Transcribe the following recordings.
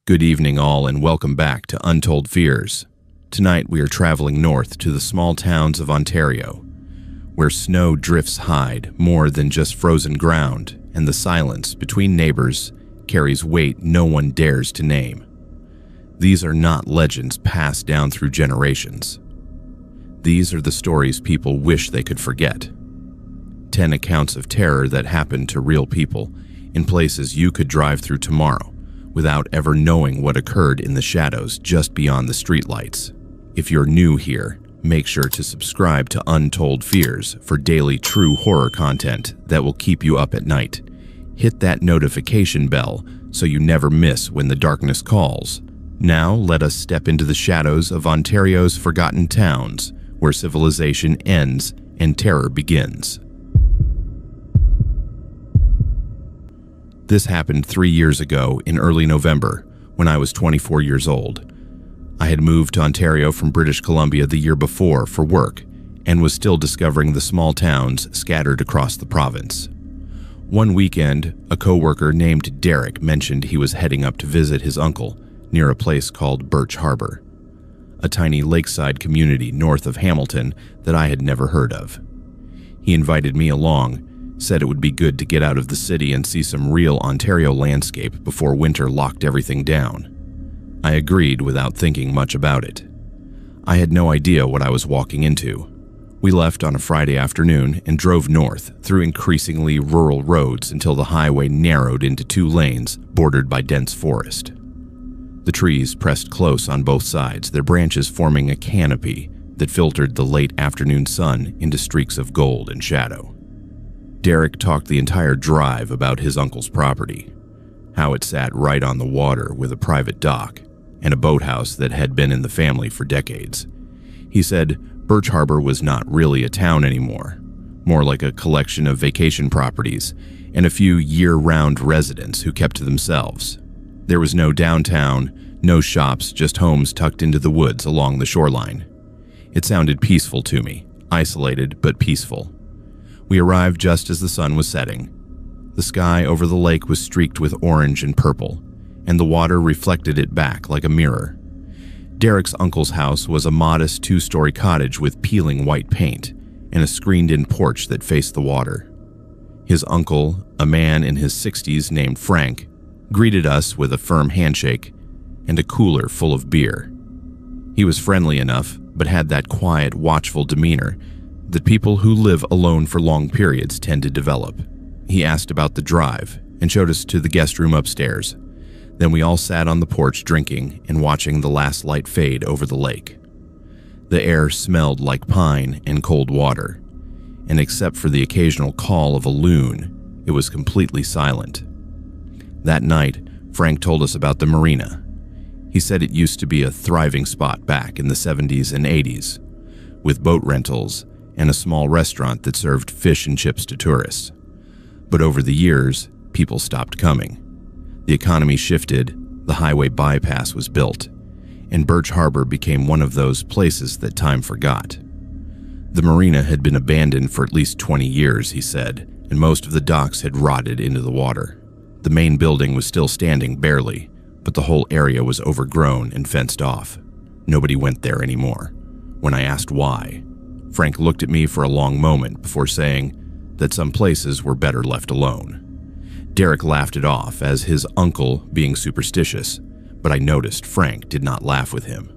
Good evening all and welcome back to Untold Fears. Tonight we are traveling north to the small towns of Ontario, where snow drifts hide more than just frozen ground, and the silence between neighbors carries weight no one dares to name. These are not legends passed down through generations. These are the stories people wish they could forget. 10 accounts of terror that happened to real people in places you could drive through tomorrow without ever knowing what occurred in the shadows just beyond the streetlights. If you're new here, make sure to subscribe to Untold Fears for daily true horror content that will keep you up at night. Hit that notification bell so you never miss when the darkness calls. Now let us step into the shadows of Ontario's forgotten towns, where civilization ends and terror begins. This happened 3 years ago in early November, when I was 24 years old. I had moved to Ontario from British Columbia the year before for work and was still discovering the small towns scattered across the province. One weekend, a coworker named Derek mentioned he was heading up to visit his uncle near a place called Birch Harbor, a tiny lakeside community north of Hamilton that I had never heard of. He invited me along, said it would be good to get out of the city and see some real Ontario landscape before winter locked everything down. I agreed without thinking much about it. I had no idea what I was walking into. We left on a Friday afternoon and drove north through increasingly rural roads until the highway narrowed into 2 lanes bordered by dense forest. The trees pressed close on both sides, their branches forming a canopy that filtered the late afternoon sun into streaks of gold and shadow. Derek talked the entire drive about his uncle's property, how it sat right on the water with a private dock and a boathouse that had been in the family for decades. He said Birch Harbor was not really a town anymore, more like a collection of vacation properties and a few year-round residents who kept to themselves. There was no downtown, no shops, just homes tucked into the woods along the shoreline. It sounded peaceful to me, isolated but peaceful. We arrived just as the sun was setting. The sky over the lake was streaked with orange and purple, and the water reflected it back like a mirror. Derek's uncle's house was a modest 2-story cottage with peeling white paint and a screened-in porch that faced the water. His uncle, a man in his 60s named Frank, greeted us with a firm handshake and a cooler full of beer. He was friendly enough, but had that quiet, watchful demeanor that people who live alone for long periods tend to develop. He asked about the drive and showed us to the guest room upstairs. Then we all sat on the porch drinking and watching the last light fade over the lake. The air smelled like pine and cold water, and except for the occasional call of a loon, it was completely silent. That night, Frank told us about the marina. He said it used to be a thriving spot back in the 70s and 80s, with boat rentals and a small restaurant that served fish and chips to tourists. But over the years, people stopped coming. The economy shifted, the highway bypass was built, and Birch Harbor became one of those places that time forgot. The marina had been abandoned for at least 20 years, he said, and most of the docks had rotted into the water. The main building was still standing barely, but the whole area was overgrown and fenced off. Nobody went there anymore. When I asked why, Frank looked at me for a long moment before saying that some places were better left alone. Derek laughed it off as his uncle being superstitious, but I noticed Frank did not laugh with him.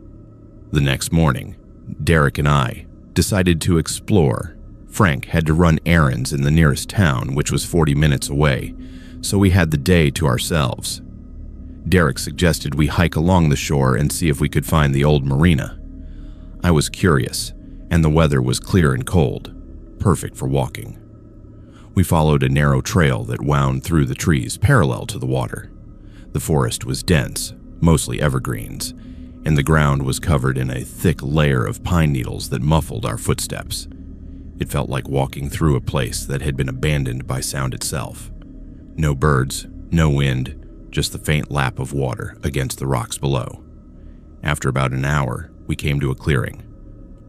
The next morning, Derek and I decided to explore. Frank had to run errands in the nearest town, which was 40 minutes away, so we had the day to ourselves. Derek suggested we hike along the shore and see if we could find the old marina. I was curious, and the weather was clear and cold, perfect for walking. We followed a narrow trail that wound through the trees parallel to the water. The forest was dense, mostly evergreens, and the ground was covered in a thick layer of pine needles that muffled our footsteps. It felt like walking through a place that had been abandoned by sound itself. No birds, no wind, just the faint lap of water against the rocks below. After about an hour, we came to a clearing.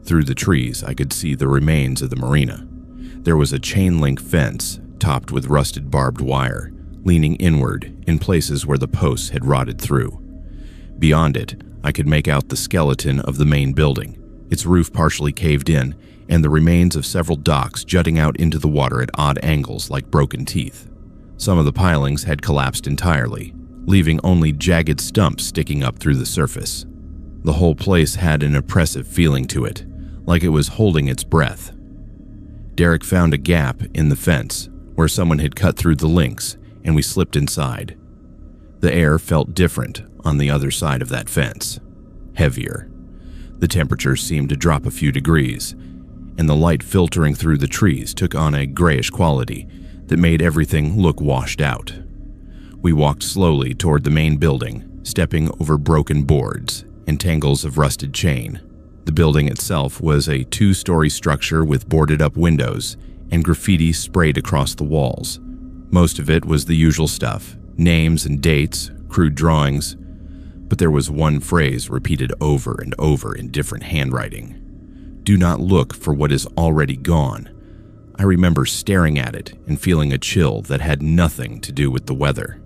Through the trees, I could see the remains of the marina. There was a chain-link fence topped with rusted barbed wire, leaning inward in places where the posts had rotted through. Beyond it, I could make out the skeleton of the main building, its roof partially caved in, and the remains of several docks jutting out into the water at odd angles like broken teeth. Some of the pilings had collapsed entirely, leaving only jagged stumps sticking up through the surface. The whole place had an oppressive feeling to it, like it was holding its breath. Derek found a gap in the fence where someone had cut through the links, and we slipped inside. The air felt different on the other side of that fence, heavier. The temperature seemed to drop a few degrees, and the light filtering through the trees took on a grayish quality that made everything look washed out. We walked slowly toward the main building, stepping over broken boards and tangles of rusted chain. The building itself was a 2-story structure with boarded-up windows and graffiti sprayed across the walls. Most of it was the usual stuff, names and dates, crude drawings, but there was one phrase repeated over and over in different handwriting. "Do not look for what is already gone." I remember staring at it and feeling a chill that had nothing to do with the weather.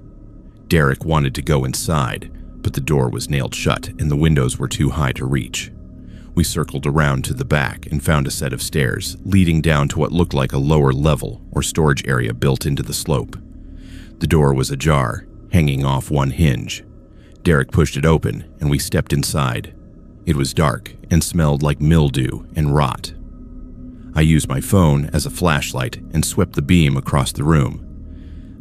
Derek wanted to go inside, but the door was nailed shut and the windows were too high to reach. We circled around to the back and found a set of stairs leading down to what looked like a lower level or storage area built into the slope. The door was ajar, hanging off one hinge. Derek pushed it open and we stepped inside. It was dark and smelled like mildew and rot. I used my phone as a flashlight and swept the beam across the room.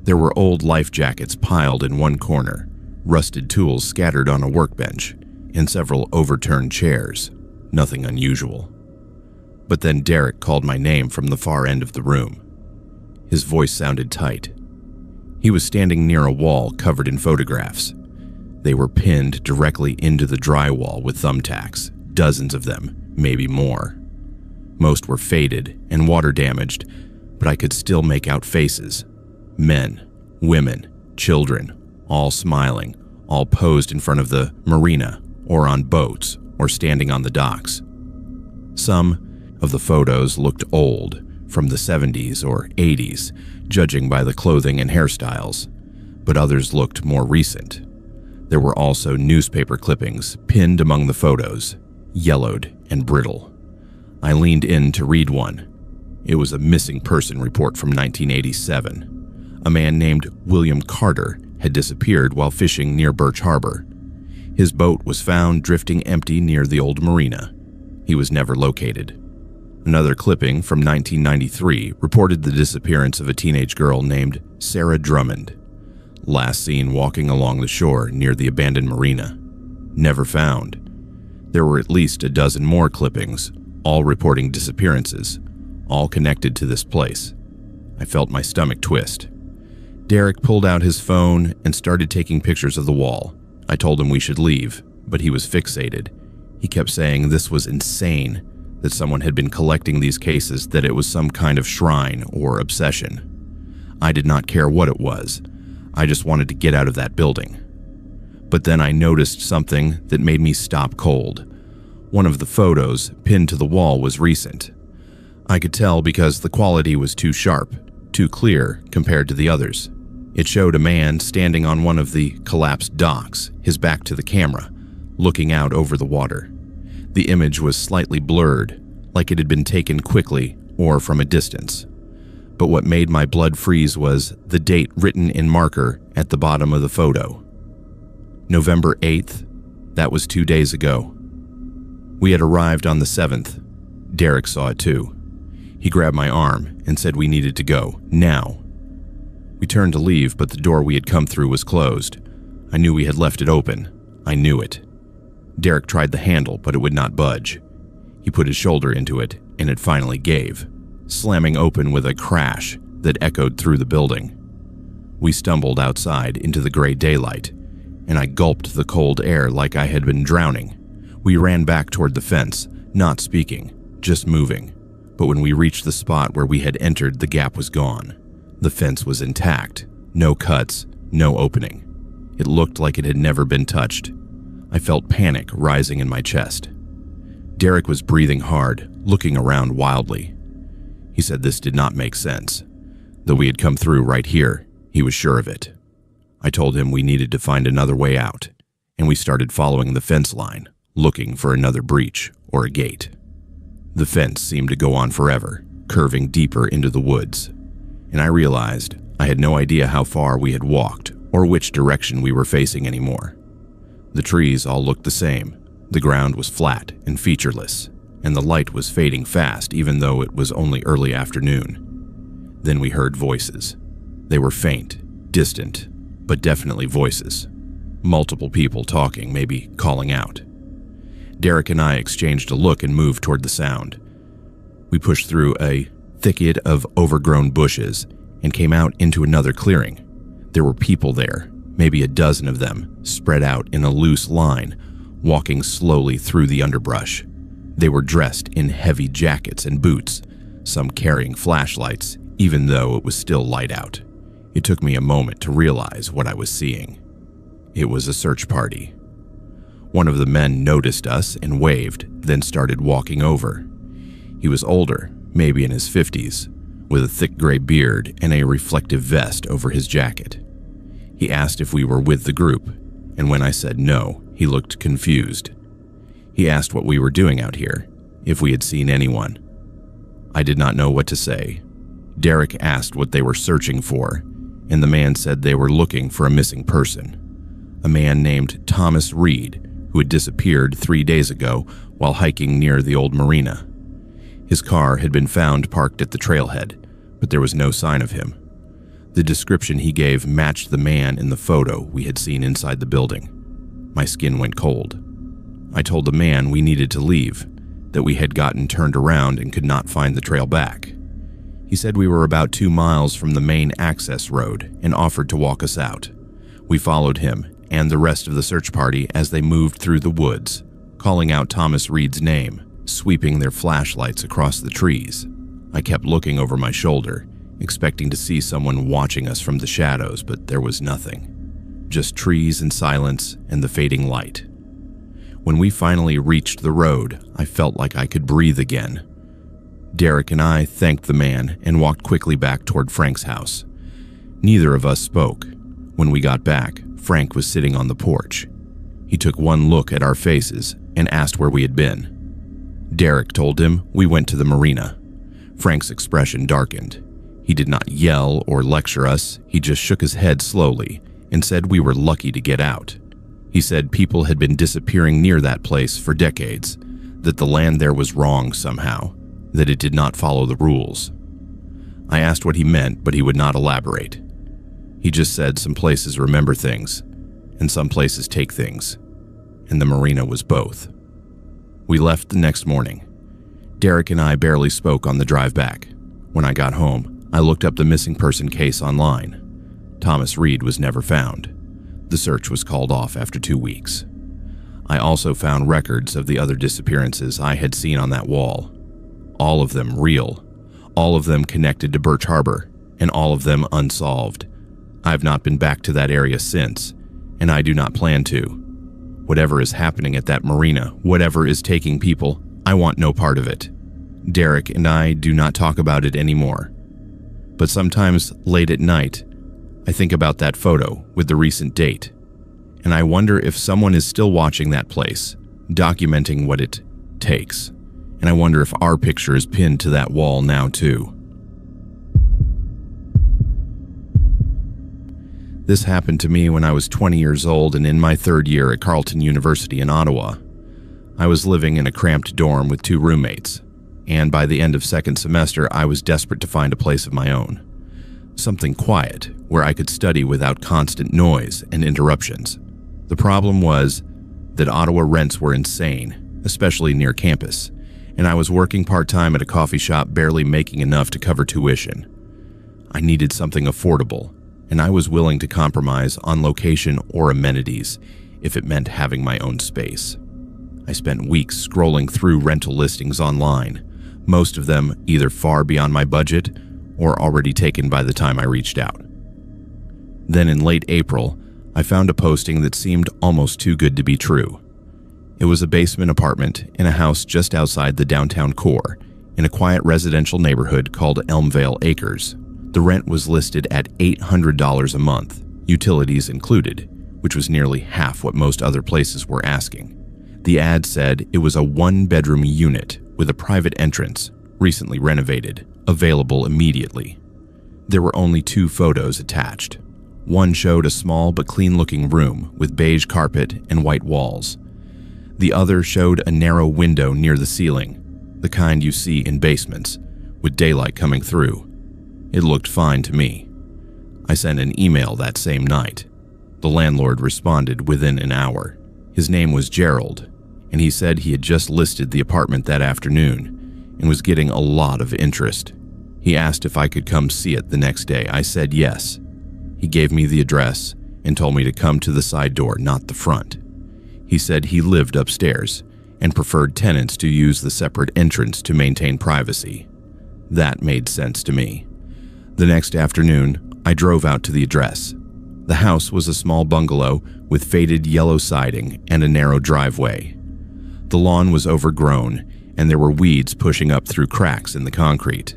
There were old life jackets piled in one corner, rusted tools scattered on a workbench, and several overturned chairs. Nothing unusual. But then Derek called my name from the far end of the room. His voice sounded tight. He was standing near a wall covered in photographs. They were pinned directly into the drywall with thumbtacks, dozens of them, maybe more. Most were faded and water damaged, but I could still make out faces. Men, women, children, all smiling, all posed in front of the marina or on boats or standing on the docks. Some of the photos looked old, from the 70s or 80s, judging by the clothing and hairstyles, but others looked more recent. There were also newspaper clippings pinned among the photos, yellowed and brittle. I leaned in to read one. It was a missing person report from 1987. A man named William Carter had disappeared while fishing near Birch Harbor. His boat was found drifting empty near the old marina. He was never located. Another clipping from 1993 reported the disappearance of a teenage girl named Sarah Drummond. Last seen walking along the shore near the abandoned marina. Never found. There were at least a dozen more clippings, all reporting disappearances, all connected to this place. I felt my stomach twist. Derek pulled out his phone and started taking pictures of the wall. I told him we should leave, but he was fixated. He kept saying this was insane, that someone had been collecting these cases, that it was some kind of shrine or obsession. I did not care what it was. I just wanted to get out of that building. But then I noticed something that made me stop cold. One of the photos pinned to the wall was recent. I could tell because the quality was too sharp, too clear compared to the others. It showed a man standing on one of the collapsed docks, his back to the camera, looking out over the water. The image was slightly blurred, like it had been taken quickly or from a distance. But what made my blood freeze was the date written in marker at the bottom of the photo. November 8th, that was 2 days ago. We had arrived on the 7th. Derek saw it too. He grabbed my arm and said we needed to go, now. We turned to leave, but the door we had come through was closed. I knew we had left it open. I knew it. Derek tried the handle, but it would not budge. He put his shoulder into it, and it finally gave, slamming open with a crash that echoed through the building. We stumbled outside into the gray daylight, and I gulped the cold air like I had been drowning. We ran back toward the fence, not speaking, just moving. But when we reached the spot where we had entered, the gap was gone. The fence was intact, no cuts, no opening. It looked like it had never been touched. I felt panic rising in my chest. Derek was breathing hard, looking around wildly. He said this did not make sense. Though we had come through right here, he was sure of it. I told him we needed to find another way out, and we started following the fence line, looking for another breach or a gate. The fence seemed to go on forever, curving deeper into the woods, and I realized I had no idea how far we had walked or which direction we were facing anymore. The trees all looked the same. The ground was flat and featureless, and the light was fading fast even though it was only early afternoon. Then we heard voices. They were faint, distant, but definitely voices. Multiple people talking, maybe calling out. Derek and I exchanged a look and moved toward the sound. We pushed through a thicket of overgrown bushes and came out into another clearing. There were people there, maybe a dozen of them, spread out in a loose line, walking slowly through the underbrush. They were dressed in heavy jackets and boots, some carrying flashlights, even though it was still light out. It took me a moment to realize what I was seeing. It was a search party. One of the men noticed us and waved, then started walking over. He was older, maybe in his 50s, with a thick gray beard and a reflective vest over his jacket. He asked if we were with the group, and when I said no, he looked confused. He asked what we were doing out here, if we had seen anyone. I did not know what to say. Derek asked what they were searching for, and the man said they were looking for a missing person. A man named Thomas Reed, who had disappeared 3 days ago while hiking near the old marina. His car had been found parked at the trailhead, but there was no sign of him. The description he gave matched the man in the photo we had seen inside the building. My skin went cold. I told the man we needed to leave, that we had gotten turned around and could not find the trail back. He said we were about 2 miles from the main access road and offered to walk us out. We followed him and the rest of the search party as they moved through the woods, calling out Thomas Reed's name, sweeping their flashlights across the trees. I kept looking over my shoulder, expecting to see someone watching us from the shadows, but there was nothing. Just trees and silence and the fading light. When we finally reached the road, I felt like I could breathe again. Derek and I thanked the man and walked quickly back toward Frank's house. Neither of us spoke. When we got back, Frank was sitting on the porch. He took one look at our faces and asked where we had been. Derek told him we went to the marina. Frank's expression darkened. He did not yell or lecture us, he just shook his head slowly and said we were lucky to get out. He said people had been disappearing near that place for decades, that the land there was wrong somehow, that it did not follow the rules. I asked what he meant, but he would not elaborate. He just said some places remember things, and some places take things, and the marina was both. We left the next morning. Derek and I barely spoke on the drive back. When I got home, I looked up the missing person case online. Thomas Reed was never found. The search was called off after 2 weeks. I also found records of the other disappearances I had seen on that wall. All of them real, all of them connected to Birch Harbor, and all of them unsolved. I've not been back to that area since, and I do not plan to. Whatever is happening at that marina, whatever is taking people, I want no part of it. Derek and I do not talk about it anymore. But sometimes late at night, I think about that photo with the recent date, and I wonder if someone is still watching that place, documenting what it takes. And I wonder if our picture is pinned to that wall now too. This happened to me when I was 20 years old and in my 3rd year at Carleton University in Ottawa. I was living in a cramped dorm with 2 roommates, and by the end of 2nd semester I was desperate to find a place of my own. Something quiet, where I could study without constant noise and interruptions. The problem was that Ottawa rents were insane, especially near campus, and I was working part-time at a coffee shop barely making enough to cover tuition. I needed something affordable, and I was willing to compromise on location or amenities if it meant having my own space. I spent weeks scrolling through rental listings online, most of them either far beyond my budget or already taken by the time I reached out. Then in late April, I found a posting that seemed almost too good to be true. It was a basement apartment in a house just outside the downtown core, in a quiet residential neighborhood called Elmvale Acres. The rent was listed at $800 a month, utilities included, which was nearly half what most other places were asking. The ad said it was a one-bedroom unit with a private entrance, recently renovated, available immediately. There were only 2 photos attached. One showed a small but clean-looking room with beige carpet and white walls. The other showed a narrow window near the ceiling, the kind you see in basements, with daylight coming through. It looked fine to me. I sent an email that same night. The landlord responded within an hour. His name was Gerald, and he said he had just listed the apartment that afternoon and was getting a lot of interest. He asked if I could come see it the next day. I said yes. He gave me the address and told me to come to the side door, not the front. He said he lived upstairs and preferred tenants to use the separate entrance to maintain privacy. That made sense to me. The next afternoon, I drove out to the address. The house was a small bungalow with faded yellow siding and a narrow driveway. The lawn was overgrown, and there were weeds pushing up through cracks in the concrete.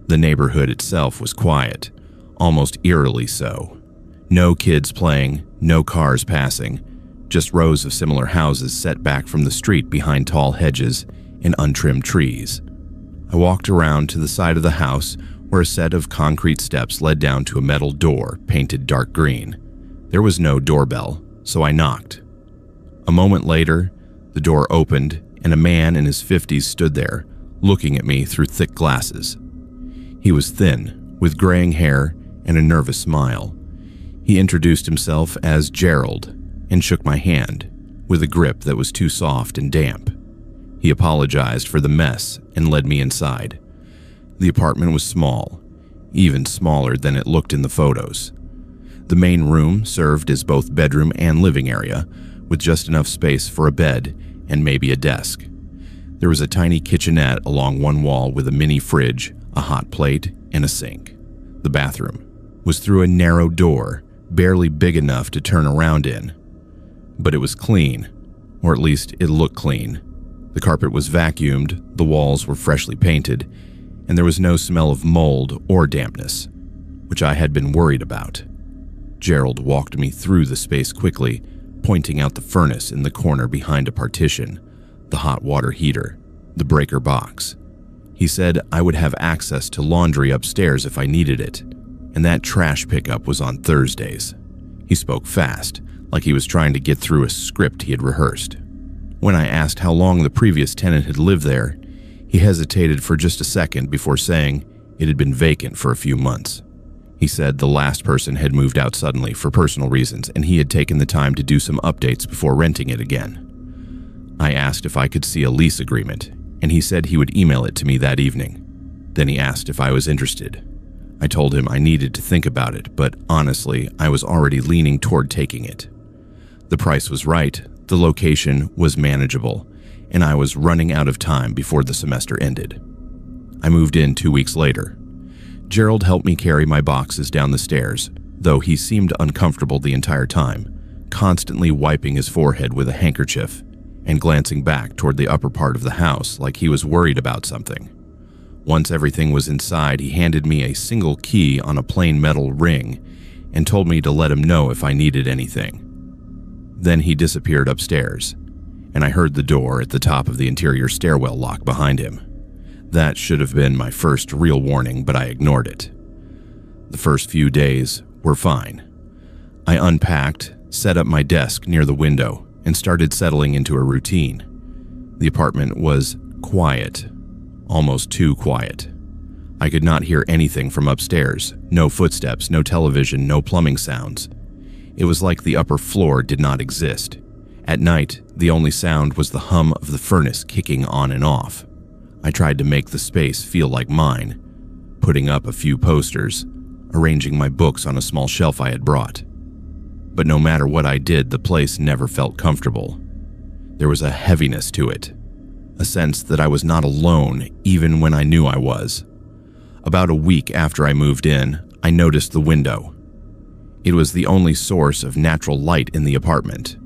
The neighborhood itself was quiet, almost eerily so. No kids playing, no cars passing, just rows of similar houses set back from the street behind tall hedges and untrimmed trees. I walked around to the side of the house where a set of concrete steps led down to a metal door painted dark green. There was no doorbell, so I knocked. A moment later, the door opened and a man in his 50s stood there, looking at me through thick glasses. He was thin, with graying hair and a nervous smile. He introduced himself as Gerald and shook my hand with a grip that was too soft and damp. He apologized for the mess and led me inside. The apartment was small, even smaller than it looked in the photos. The main room served as both bedroom and living area, with just enough space for a bed and maybe a desk. There was a tiny kitchenette along one wall with a mini fridge, a hot plate, and a sink. The bathroom was through a narrow door, barely big enough to turn around in. But it was clean, or at least it looked clean. The carpet was vacuumed, the walls were freshly painted, and there was no smell of mold or dampness, which I had been worried about. Gerald walked me through the space quickly, pointing out the furnace in the corner behind a partition, the hot water heater, the breaker box. He said I would have access to laundry upstairs if I needed it, and that trash pickup was on Thursdays. He spoke fast, like he was trying to get through a script he had rehearsed. When I asked how long the previous tenant had lived there, he hesitated for just a second before saying it had been vacant for a few months. He said the last person had moved out suddenly for personal reasons, and he had taken the time to do some updates before renting it again. I asked if I could see a lease agreement, and he said he would email it to me that evening. Then he asked if I was interested. I told him I needed to think about it, but honestly, I was already leaning toward taking it. The price was right, the location was manageable, and I was running out of time before the semester ended. I moved in 2 weeks later. Gerald helped me carry my boxes down the stairs, though he seemed uncomfortable the entire time, constantly wiping his forehead with a handkerchief and glancing back toward the upper part of the house like he was worried about something. Once everything was inside, he handed me a single key on a plain metal ring and told me to let him know if I needed anything. Then he disappeared upstairs, and I heard the door at the top of the interior stairwell lock behind him. That should have been my first real warning, but I ignored it. The first few days were fine. I unpacked, set up my desk near the window, and started settling into a routine. The apartment was quiet, almost too quiet. I could not hear anything from upstairs, no footsteps, no television, no plumbing sounds. It was like the upper floor did not exist. At night, the only sound was the hum of the furnace kicking on and off. I tried to make the space feel like mine, putting up a few posters, arranging my books on a small shelf I had brought. But no matter what I did, the place never felt comfortable. There was a heaviness to it, a sense that I was not alone even when I knew I was. About a week after I moved in, I noticed the window. It was the only source of natural light in the apartment,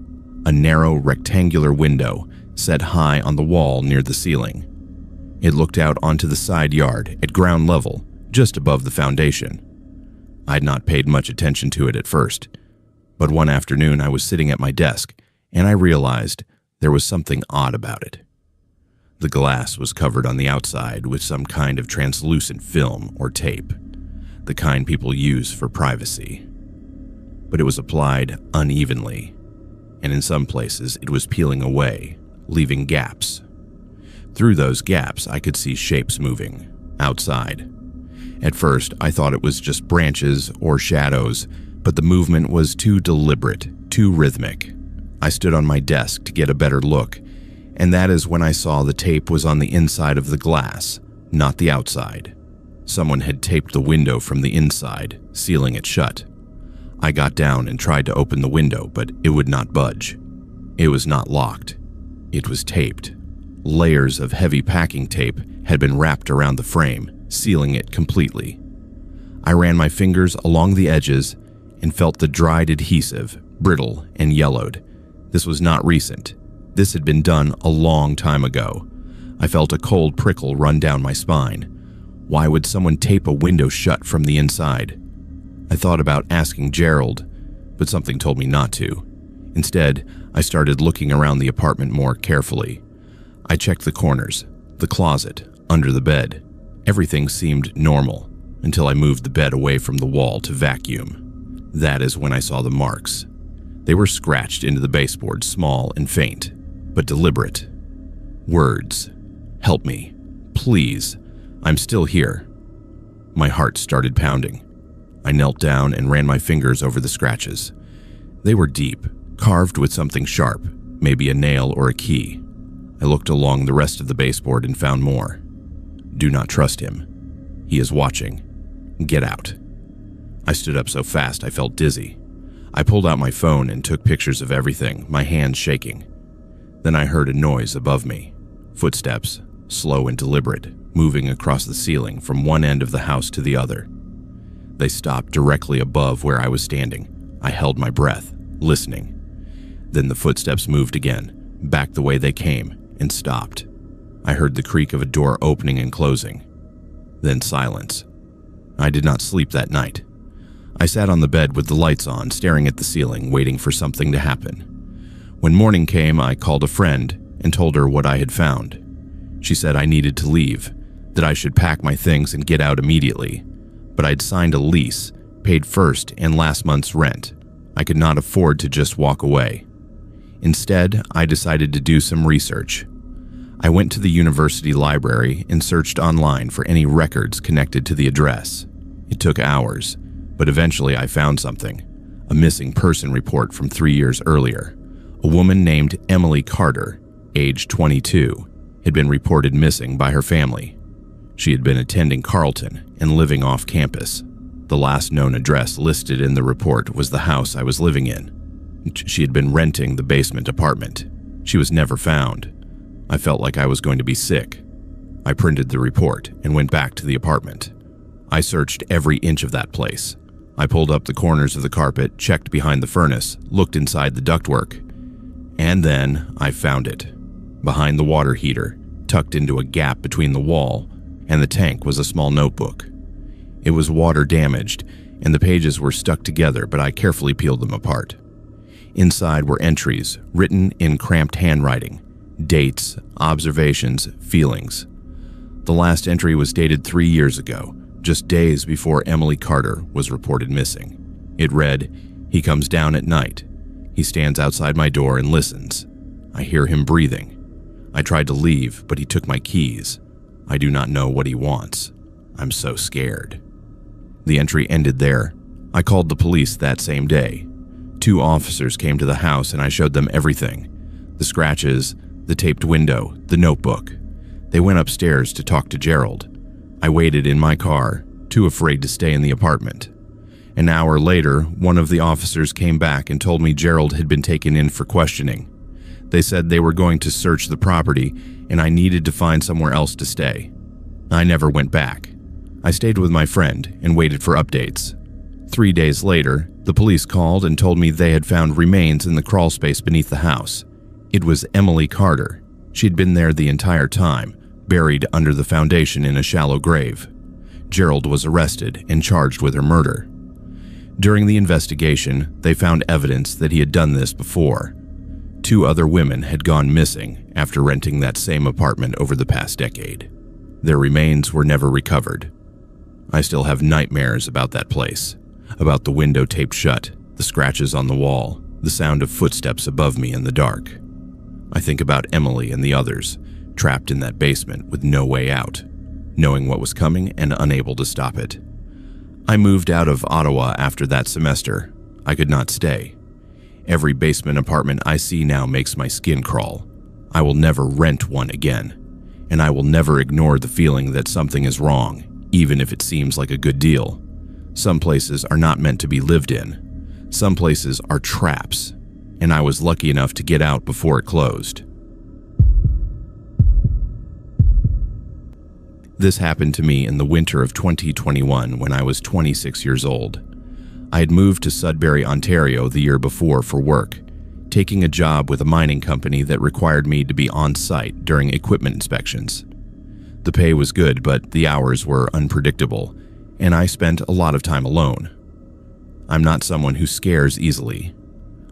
a narrow rectangular window set high on the wall near the ceiling. It looked out onto the side yard at ground level, just above the foundation. I had not paid much attention to it at first, But one afternoon I was sitting at my desk, and I realized there was something odd about it. The glass was covered on the outside with some kind of translucent film or tape, the kind people use for privacy. But it was applied unevenly, and in some places it was peeling away, leaving gaps. Through those gaps, I could see shapes moving, outside. At first, I thought it was just branches or shadows, but the movement was too deliberate, too rhythmic. I stood on my desk to get a better look, and that is when I saw the tape was on the inside of the glass, not the outside. Someone had taped the window from the inside, sealing it shut. I got down and tried to open the window, but it would not budge. It was not locked. It was taped. Layers of heavy packing tape had been wrapped around the frame, sealing it completely. I ran my fingers along the edges and felt the dried adhesive, brittle and yellowed. This was not recent. This had been done a long time ago. I felt a cold prickle run down my spine. Why would someone tape a window shut from the inside? I thought about asking Gerald, but something told me not to. Instead, I started looking around the apartment more carefully. I checked the corners, the closet, under the bed. Everything seemed normal until I moved the bed away from the wall to vacuum. That is when I saw the marks. They were scratched into the baseboard, small and faint, but deliberate. Words. Help me. Please. I'm still here. My heart started pounding. I knelt down and ran my fingers over the scratches. They were deep, carved with something sharp, maybe a nail or a key. I looked along the rest of the baseboard and found more. Do not trust him. He is watching. Get out. I stood up so fast I felt dizzy. I pulled out my phone and took pictures of everything, my hands shaking. Then I heard a noise above me. Footsteps, slow and deliberate, moving across the ceiling from one end of the house to the other. They stopped directly above where I was standing. I held my breath, listening. Then the footsteps moved again, back the way they came, and stopped. I heard the creak of a door opening and closing. Then silence. I did not sleep that night. I sat on the bed with the lights on, staring at the ceiling, waiting for something to happen. When morning came, I called a friend and told her what I had found. She said I needed to leave, that I should pack my things and get out immediately. But I'd signed a lease, paid first and last month's rent. I could not afford to just walk away. Instead, I decided to do some research. I went to the university library and searched online for any records connected to the address. It took hours, but eventually I found something. A missing person report from 3 years earlier. A woman named Emily Carter, age 22, had been reported missing by her family. She had been attending Carleton and living off campus. The last known address listed in the report was the house I was living in. She had been renting the basement apartment. She was never found. I felt like I was going to be sick. I printed the report and went back to the apartment. I searched every inch of that place. I pulled up the corners of the carpet, checked behind the furnace, looked inside the ductwork, and then I found it. Behind the water heater, tucked into a gap between the wall and the tank, was a small notebook. It was water damaged, and the pages were stuck together, but I carefully peeled them apart. Inside were entries, written in cramped handwriting, dates, observations, feelings. The last entry was dated 3 years ago, just days before Emily Carter was reported missing. It read, "He comes down at night. He stands outside my door and listens. I hear him breathing. I tried to leave, but he took my keys. I do not know what he wants. I'm so scared." The entry ended there. I called the police that same day. 2 officers came to the house and I showed them everything. The scratches, the taped window, the notebook. They went upstairs to talk to Gerald. I waited in my car, too afraid to stay in the apartment. An hour later, one of the officers came back and told me Gerald had been taken in for questioning. They said they were going to search the property and I needed to find somewhere else to stay. I never went back. I stayed with my friend and waited for updates. 3 days later, the police called and told me they had found remains in the crawl space beneath the house. It was Emily Carter. She'd been there the entire time, buried under the foundation in a shallow grave. Gerald was arrested and charged with her murder. During the investigation, they found evidence that he had done this before. 2 other women had gone missing after renting that same apartment over the past decade. Their remains were never recovered. I still have nightmares about that place, about the window taped shut, the scratches on the wall, the sound of footsteps above me in the dark. I think about Emily and the others, trapped in that basement with no way out, knowing what was coming and unable to stop it. I moved out of Ottawa after that semester. I could not stay. Every basement apartment I see now makes my skin crawl. I will never rent one again, and I will never ignore the feeling that something is wrong, even if it seems like a good deal. Some places are not meant to be lived in. Some places are traps, and I was lucky enough to get out before it closed. This happened to me in the winter of 2021 when I was 26 years old. I had moved to Sudbury, Ontario the year before for work, taking a job with a mining company that required me to be on site during equipment inspections. The pay was good, but the hours were unpredictable, and I spent a lot of time alone. I'm not someone who scares easily.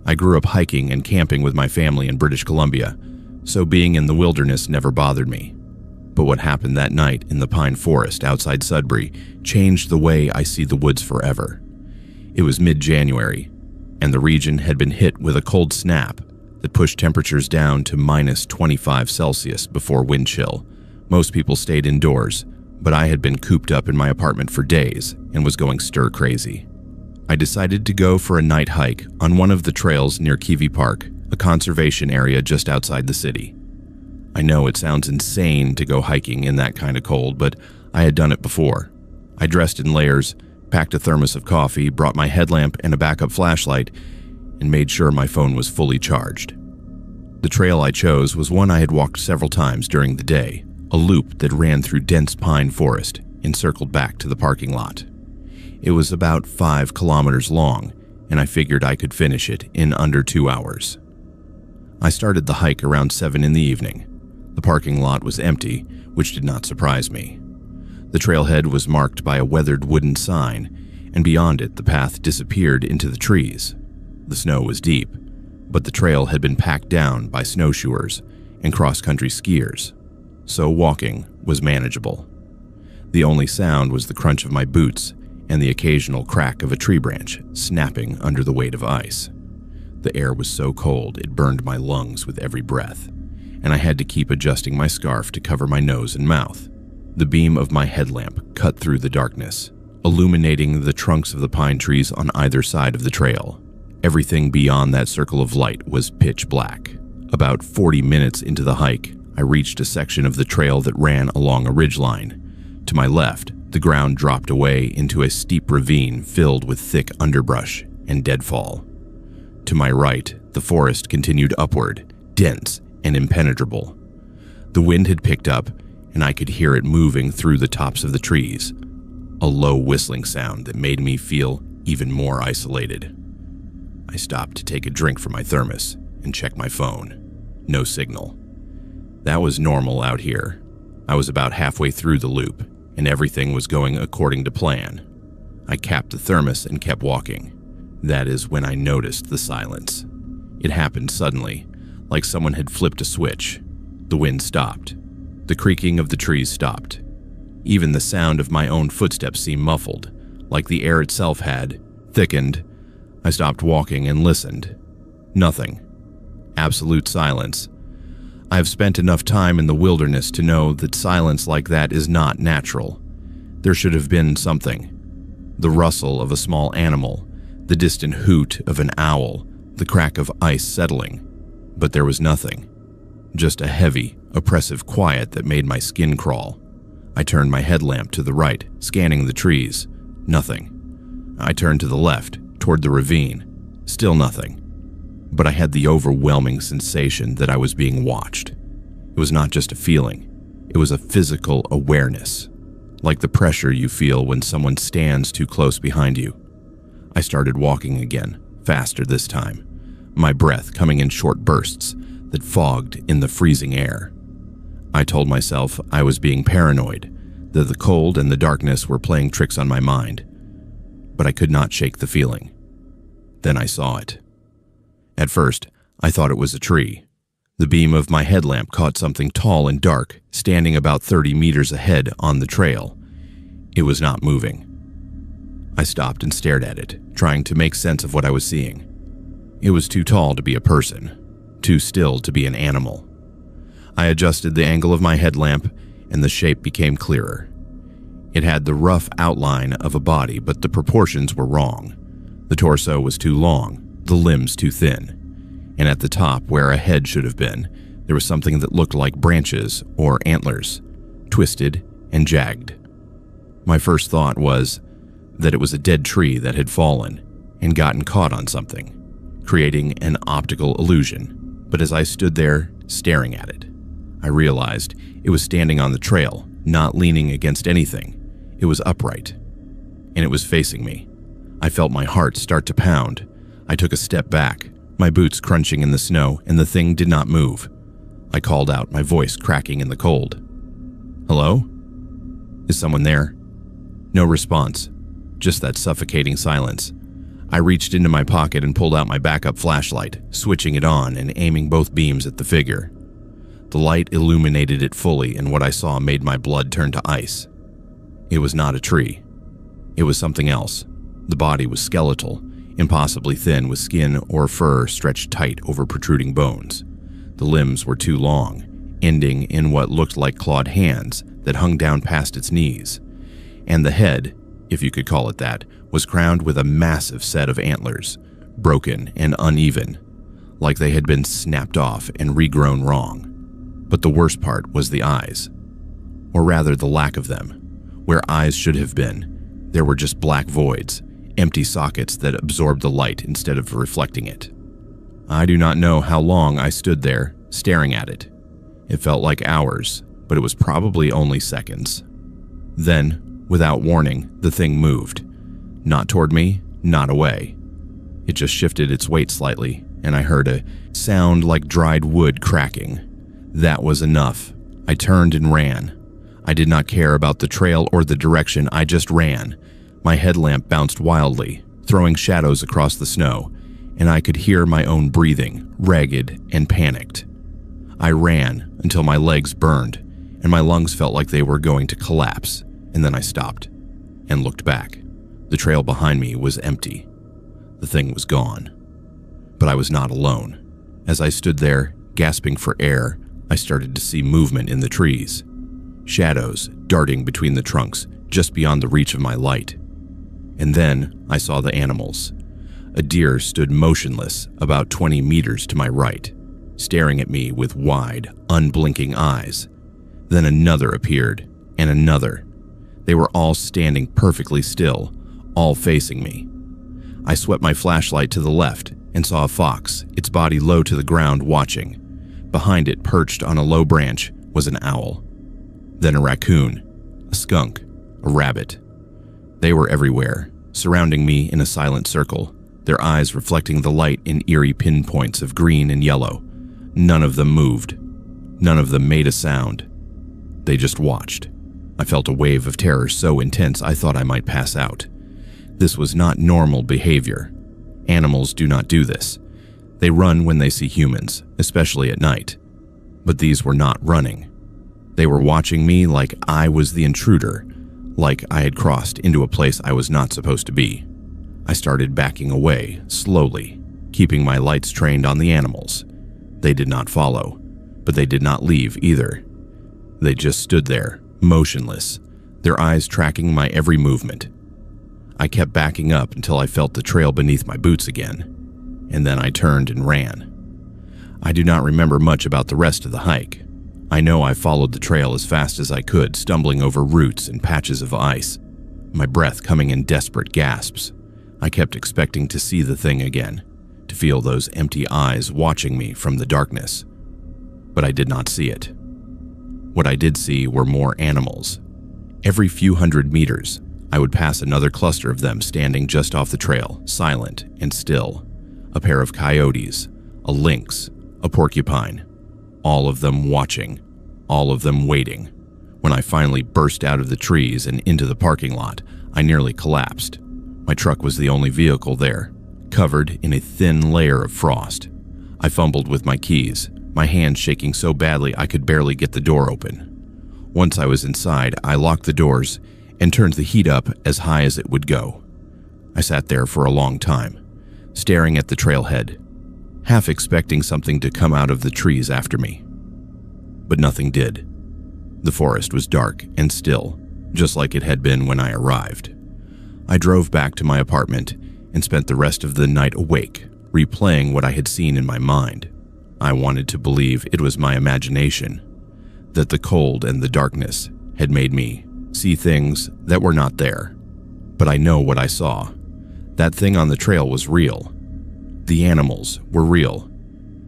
I grew up hiking and camping with my family in British Columbia, so being in the wilderness never bothered me. But what happened that night in the pine forest outside Sudbury changed the way I see the woods forever. It was mid-January, and the region had been hit with a cold snap that pushed temperatures down to minus 25 Celsius before wind chill. Most people stayed indoors, but I had been cooped up in my apartment for days and was going stir-crazy. I decided to go for a night hike on one of the trails near Kiwi Park, a conservation area just outside the city. I know it sounds insane to go hiking in that kind of cold, but I had done it before. I dressed in layers, packed a thermos of coffee, brought my headlamp and a backup flashlight, and made sure my phone was fully charged. The trail I chose was one I had walked several times during the day, a loop that ran through dense pine forest and circled back to the parking lot. It was about 5 kilometers long, and I figured I could finish it in under 2 hours. I started the hike around 7 in the evening. The parking lot was empty, which did not surprise me. The trailhead was marked by a weathered wooden sign, and beyond it the path disappeared into the trees. The snow was deep, but the trail had been packed down by snowshoers and cross-country skiers, so walking was manageable. The only sound was the crunch of my boots and the occasional crack of a tree branch snapping under the weight of ice. The air was so cold it burned my lungs with every breath, and I had to keep adjusting my scarf to cover my nose and mouth. The beam of my headlamp cut through the darkness, illuminating the trunks of the pine trees on either side of the trail. Everything beyond that circle of light was pitch black. About 40 minutes into the hike, I reached a section of the trail that ran along a ridgeline. To my left, the ground dropped away into a steep ravine filled with thick underbrush and deadfall. To my right, the forest continued upward, dense and impenetrable. The wind had picked up, and I could hear it moving through the tops of the trees, a low whistling sound that made me feel even more isolated. I stopped to take a drink from my thermos and check my phone. No signal. That was normal out here. I was about halfway through the loop, and everything was going according to plan. I capped the thermos and kept walking. That is when I noticed the silence. It happened suddenly, like someone had flipped a switch. The wind stopped. The creaking of the trees stopped. Even the sound of my own footsteps seemed muffled, like the air itself had thickened. I stopped walking and listened. Nothing. Absolute silence. I have spent enough time in the wilderness to know that silence like that is not natural. There should have been something. The rustle of a small animal, the distant hoot of an owl, the crack of ice settling. But there was nothing. Just a heavy, oppressive quiet that made my skin crawl. I turned my headlamp to the right, scanning the trees. Nothing. I turned to the left, toward the ravine. Still nothing. But I had the overwhelming sensation that I was being watched. It was not just a feeling. It was a physical awareness, like the pressure you feel when someone stands too close behind you. I started walking again, faster this time, my breath coming in short bursts that fogged in the freezing air. I told myself I was being paranoid, that the cold and the darkness were playing tricks on my mind. but I could not shake the feeling. Then I saw it. At first, I thought it was a tree. The beam of my headlamp caught something tall and dark, standing about 30 meters ahead on the trail. It was not moving. I stopped and stared at it, trying to make sense of what I was seeing. It was too tall to be a person, too still to be an animal. I adjusted the angle of my headlamp, and the shape became clearer. It had the rough outline of a body, but the proportions were wrong. The torso was too long, the limbs too thin, and at the top, where a head should have been, there was something that looked like branches or antlers, twisted and jagged. My first thought was that it was a dead tree that had fallen and gotten caught on something, creating an optical illusion. But as I stood there staring at it, I realized it was standing on the trail, not leaning against anything. It was upright, and it was facing me. I felt my heart start to pound. I took a step back, my boots crunching in the snow, and the thing did not move. I called out, my voice cracking in the cold. "Hello? Is someone there?" No response, just that suffocating silence. I reached into my pocket and pulled out my backup flashlight, switching it on and aiming both beams at the figure. The light illuminated it fully, and what I saw made my blood turn to ice. It was not a tree. It was something else. The body was skeletal, impossibly thin, with skin or fur stretched tight over protruding bones. The limbs were too long, ending in what looked like clawed hands that hung down past its knees. And the head, if you could call it that, was crowned with a massive set of antlers, broken and uneven, like they had been snapped off and regrown wrong. But the worst part was the eyes, or rather the lack of them. Where eyes should have been, there were just black voids, empty sockets that absorbed the light instead of reflecting it. I do not know how long I stood there, staring at it. It felt like hours, but it was probably only seconds. Then, without warning, the thing moved. Not toward me, not away. It just shifted its weight slightly, and I heard a sound like dried wood cracking. That was enough. I turned and ran. I did not care about the trail or the direction, I just ran. My headlamp bounced wildly, throwing shadows across the snow, and I could hear my own breathing, ragged and panicked. I ran until my legs burned, and my lungs felt like they were going to collapse, and then I stopped and looked back. The trail behind me was empty. The thing was gone. But I was not alone. As I stood there, gasping for air, I started to see movement in the trees. Shadows darting between the trunks, just beyond the reach of my light. And then I saw the animals. A deer stood motionless about 20 meters to my right, staring at me with wide, unblinking eyes. Then another appeared, and another. They were all standing perfectly still, all facing me. I swept my flashlight to the left and saw a fox, its body low to the ground, watching. Behind it, perched on a low branch, was an owl. Then a raccoon, a skunk, a rabbit. They were everywhere, surrounding me in a silent circle, their eyes reflecting the light in eerie pinpoints of green and yellow. None of them moved. None of them made a sound. They just watched. I felt a wave of terror so intense I thought I might pass out. This was not normal behavior. Animals do not do this. They run when they see humans, especially at night. But these were not running. They were watching me like I was the intruder, like I had crossed into a place I was not supposed to be. I started backing away, slowly, keeping my lights trained on the animals. They did not follow, but they did not leave either. They just stood there, motionless, their eyes tracking my every movement. I kept backing up until I felt the trail beneath my boots again, and then I turned and ran. I do not remember much about the rest of the hike. I know I followed the trail as fast as I could, stumbling over roots and patches of ice, my breath coming in desperate gasps. I kept expecting to see the thing again, to feel those empty eyes watching me from the darkness. But I did not see it. What I did see were more animals. Every few hundred meters, I would pass another cluster of them standing just off the trail, silent and still. A pair of coyotes, a lynx, a porcupine. All of them watching, all of them waiting. When I finally burst out of the trees and into the parking lot, I nearly collapsed. My truck was the only vehicle there, covered in a thin layer of frost. I fumbled with my keys, my hands shaking so badly I could barely get the door open. Once I was inside, I locked the doors and turned the heat up as high as it would go. I sat there for a long time, staring at the trailhead, half expecting something to come out of the trees after me. But nothing did. The forest was dark and still, just like it had been when I arrived. I drove back to my apartment and spent the rest of the night awake, replaying what I had seen in my mind. I wanted to believe it was my imagination, that the cold and the darkness had made me see things that were not there. But I know what I saw. That thing on the trail was real. The animals were real,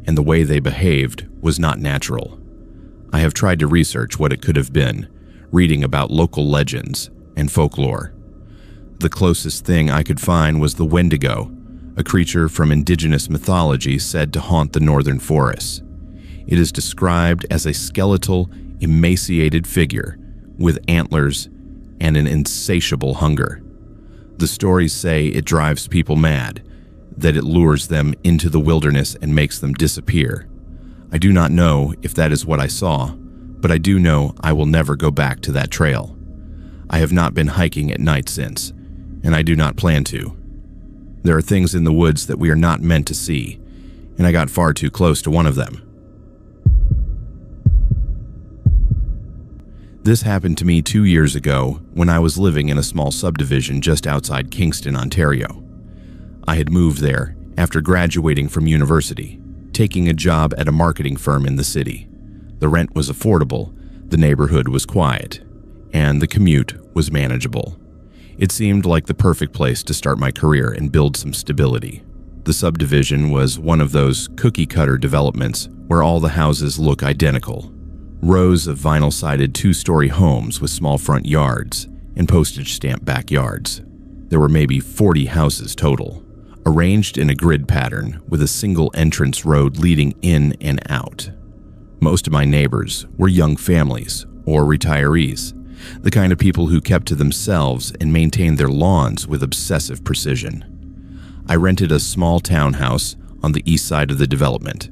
and the way they behaved was not natural. I have tried to research what it could have been, reading about local legends and folklore. The closest thing I could find was the Wendigo, a creature from indigenous mythology said to haunt the northern forests. It is described as a skeletal, emaciated figure with antlers and an insatiable hunger. The stories say it drives people mad, that it lures them into the wilderness and makes them disappear. I do not know if that is what I saw, but I do know I will never go back to that trail. I have not been hiking at night since, and I do not plan to. There are things in the woods that we are not meant to see, and I got far too close to one of them. This happened to me 2 years ago when I was living in a small subdivision just outside Kingston, Ontario. I had moved there after graduating from university, taking a job at a marketing firm in the city. The rent was affordable, the neighborhood was quiet, and the commute was manageable. It seemed like the perfect place to start my career and build some stability. The subdivision was one of those cookie-cutter developments where all the houses look identical. Rows of vinyl-sided two-story homes with small front yards and postage stamp backyards. There were maybe 40 houses total, arranged in a grid pattern with a single entrance road leading in and out. Most of my neighbors were young families or retirees, the kind of people who kept to themselves and maintained their lawns with obsessive precision. I rented a small townhouse on the east side of the development,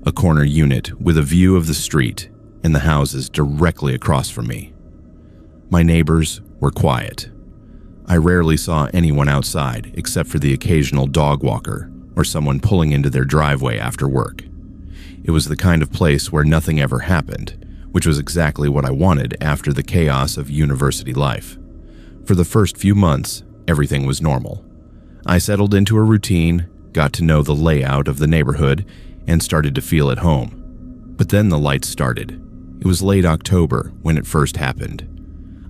a corner unit with a view of the street and the houses directly across from me. My neighbors were quiet. I rarely saw anyone outside except for the occasional dog walker or someone pulling into their driveway after work. It was the kind of place where nothing ever happened, which was exactly what I wanted after the chaos of university life. For the first few months, everything was normal. I settled into a routine, got to know the layout of the neighborhood, and started to feel at home. But then the lights started. It was late October when it first happened.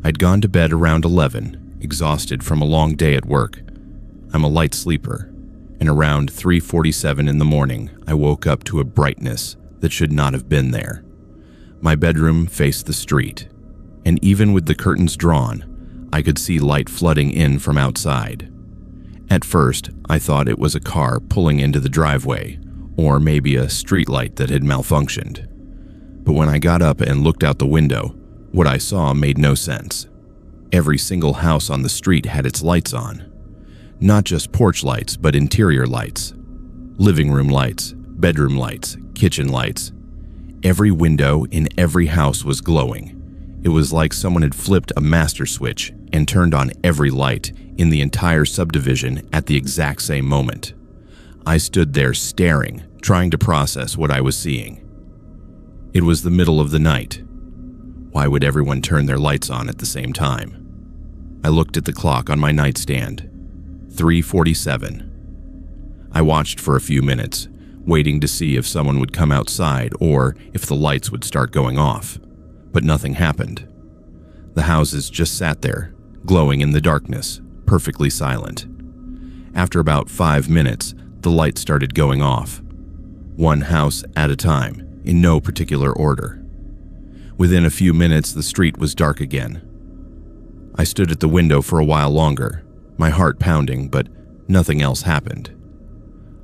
I'd gone to bed around 11, exhausted from a long day at work. I'm a light sleeper, and around 3:47 in the morning, I woke up to a brightness that should not have been there. My bedroom faced the street, and even with the curtains drawn, I could see light flooding in from outside. At first, I thought it was a car pulling into the driveway, or maybe a streetlight that had malfunctioned. But when I got up and looked out the window, what I saw made no sense. Every single house on the street had its lights on. Not just porch lights, but interior lights. Living room lights, bedroom lights, kitchen lights. Every window in every house was glowing. It was like someone had flipped a master switch and turned on every light in the entire subdivision at the exact same moment. I stood there staring, trying to process what I was seeing. It was the middle of the night. Why would everyone turn their lights on at the same time? I looked at the clock on my nightstand. 3:47. I watched for a few minutes, waiting to see if someone would come outside or if the lights would start going off. But nothing happened. The houses just sat there, glowing in the darkness, perfectly silent. After about 5 minutes, the lights started going off. One house at a time, in no particular order. Within a few minutes, the street was dark again. I stood at the window for a while longer, my heart pounding, but nothing else happened.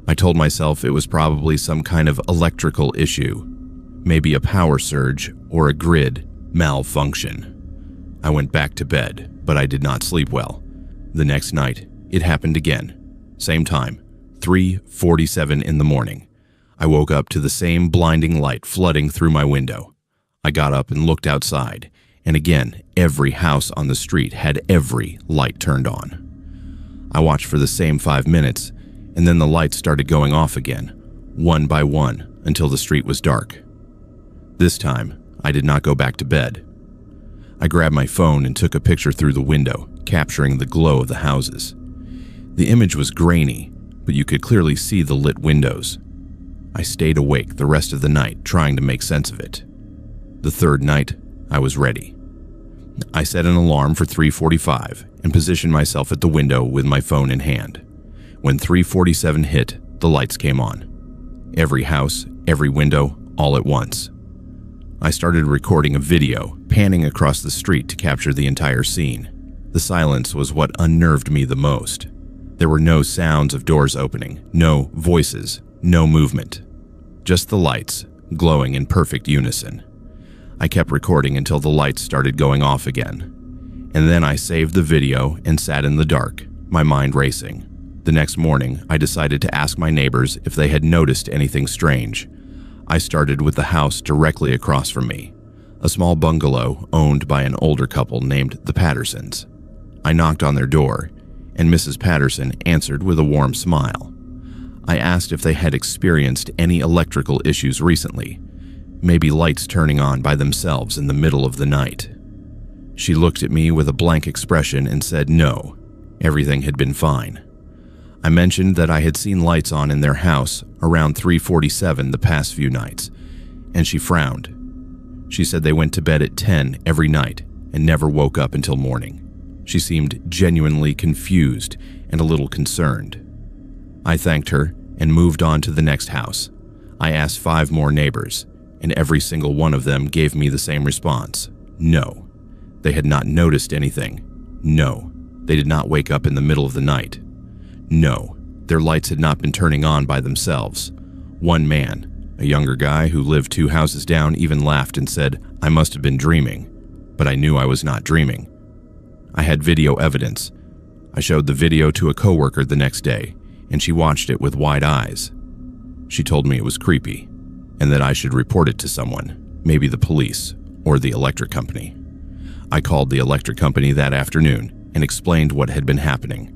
I told myself it was probably some kind of electrical issue, maybe a power surge or a grid malfunction. I went back to bed, but I did not sleep well. The next night, It happened again. Same time, 3:47 in the morning. I woke up to the same blinding light flooding through my window. I got up and looked outside, and again, every house on the street had every light turned on. I watched for the same 5 minutes, and then the lights started going off again, one by one, until the street was dark. This time, I did not go back to bed. I grabbed my phone and took a picture through the window, capturing the glow of the houses. The image was grainy, but you could clearly see the lit windows. I stayed awake the rest of the night trying to make sense of it. The third night, I was ready. I set an alarm for 3:45 and positioned myself at the window with my phone in hand. When 3:47 hit, the lights came on. Every house, every window, all at once. I started recording a video, panning across the street to capture the entire scene. The silence was what unnerved me the most. There were no sounds of doors opening, no voices, no movement. Just the lights, glowing in perfect unison. I kept recording until the lights started going off again. And then I saved the video and sat in the dark, my mind racing. The next morning, I decided to ask my neighbors if they had noticed anything strange. I started with the house directly across from me, a small bungalow owned by an older couple named the Pattersons. I knocked on their door, and Mrs. Patterson answered with a warm smile. I asked if they had experienced any electrical issues recently, maybe lights turning on by themselves in the middle of the night. She looked at me with a blank expression and said no, everything had been fine. I mentioned that I had seen lights on in their house around 3:47 the past few nights, and she frowned. She said they went to bed at 10 every night and never woke up until morning. She seemed genuinely confused and a little concerned. I thanked her and moved on to the next house. I asked 5 more neighbors, and every single one of them gave me the same response. No. They had not noticed anything. No. They did not wake up in the middle of the night. No. Their lights had not been turning on by themselves. One man, a younger guy who lived 2 houses down, even laughed and said, "I must have been dreaming." But I knew I was not dreaming. I had video evidence. I showed the video to a coworker the next day, and she watched it with wide eyes. She told me it was creepy, and that I should report it to someone, maybe the police or the electric company. I called the electric company that afternoon and explained what had been happening.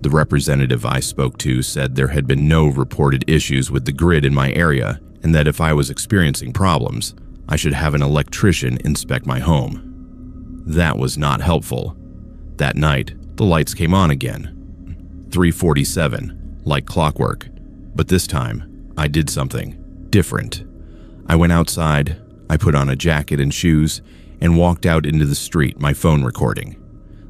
The representative I spoke to said there had been no reported issues with the grid in my area, and that if I was experiencing problems, I should have an electrician inspect my home. That was not helpful. That night, the lights came on again. 3:47, like clockwork. But this time, I did something different. I went outside, I put on a jacket and shoes, and walked out into the street, my phone recording.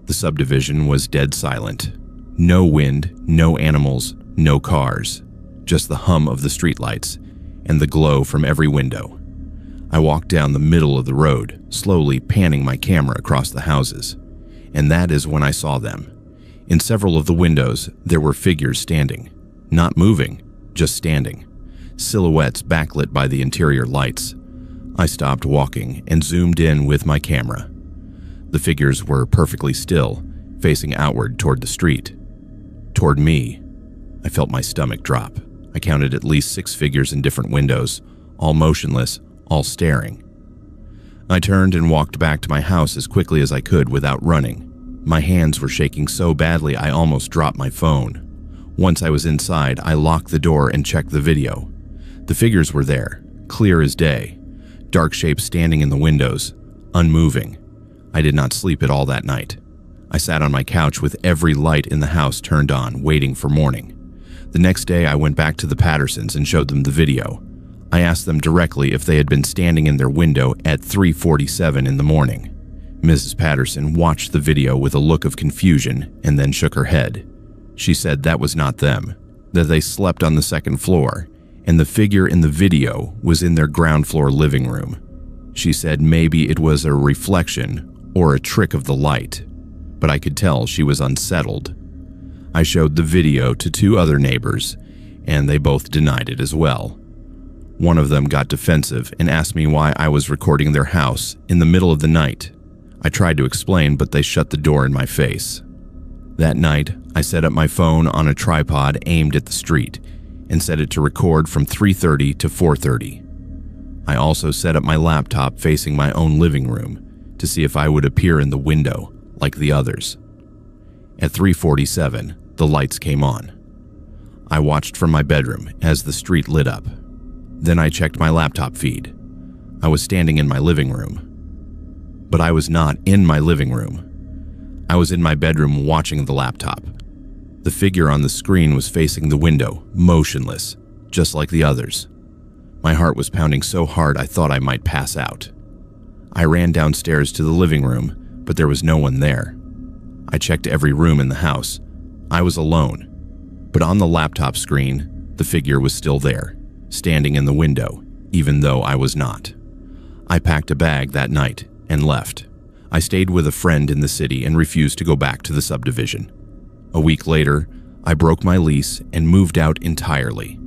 The subdivision was dead silent. No wind, no animals, no cars. Just the hum of the streetlights and the glow from every window. I walked down the middle of the road, slowly panning my camera across the houses. And that is when I saw them. In several of the windows, there were figures standing. Not moving, just standing. Silhouettes backlit by the interior lights. I stopped walking and zoomed in with my camera. The figures were perfectly still, facing outward toward the street. Toward me. I felt my stomach drop. I counted at least 6 figures in different windows, all motionless, all staring. I turned and walked back to my house as quickly as I could without running. My hands were shaking so badly I almost dropped my phone. Once I was inside, I locked the door and checked the video. The figures were there, clear as day. Dark shapes standing in the windows, unmoving. I did not sleep at all that night. I sat on my couch with every light in the house turned on, waiting for morning. The next day, I went back to the Pattersons and showed them the video. I asked them directly if they had been standing in their window at 3:47 in the morning. Mrs. Patterson watched the video with a look of confusion and then shook her head. She said that was not them, that they slept on the second floor, and the figure in the video was in their ground floor living room. She said maybe it was a reflection or a trick of the light, but I could tell she was unsettled. I showed the video to 2 other neighbors, and they both denied it as well. One of them got defensive and asked me why I was recording their house in the middle of the night. I tried to explain, but they shut the door in my face. That night, I set up my phone on a tripod aimed at the street and set it to record from 3:30 to 4:30. I also set up my laptop facing my own living room to see if I would appear in the window like the others. At 3:47, the lights came on. I watched from my bedroom as the street lit up. Then I checked my laptop feed. I was standing in my living room. But I was not in my living room. I was in my bedroom watching the laptop. The figure on the screen was facing the window, motionless, just like the others. My heart was pounding so hard I thought I might pass out. I ran downstairs to the living room, but there was no one there. I checked every room in the house. I was alone. But on the laptop screen, the figure was still there, standing in the window, even though I was not. I packed a bag that night and left. I stayed with a friend in the city and refused to go back to the subdivision. A week later, I broke my lease and moved out entirely.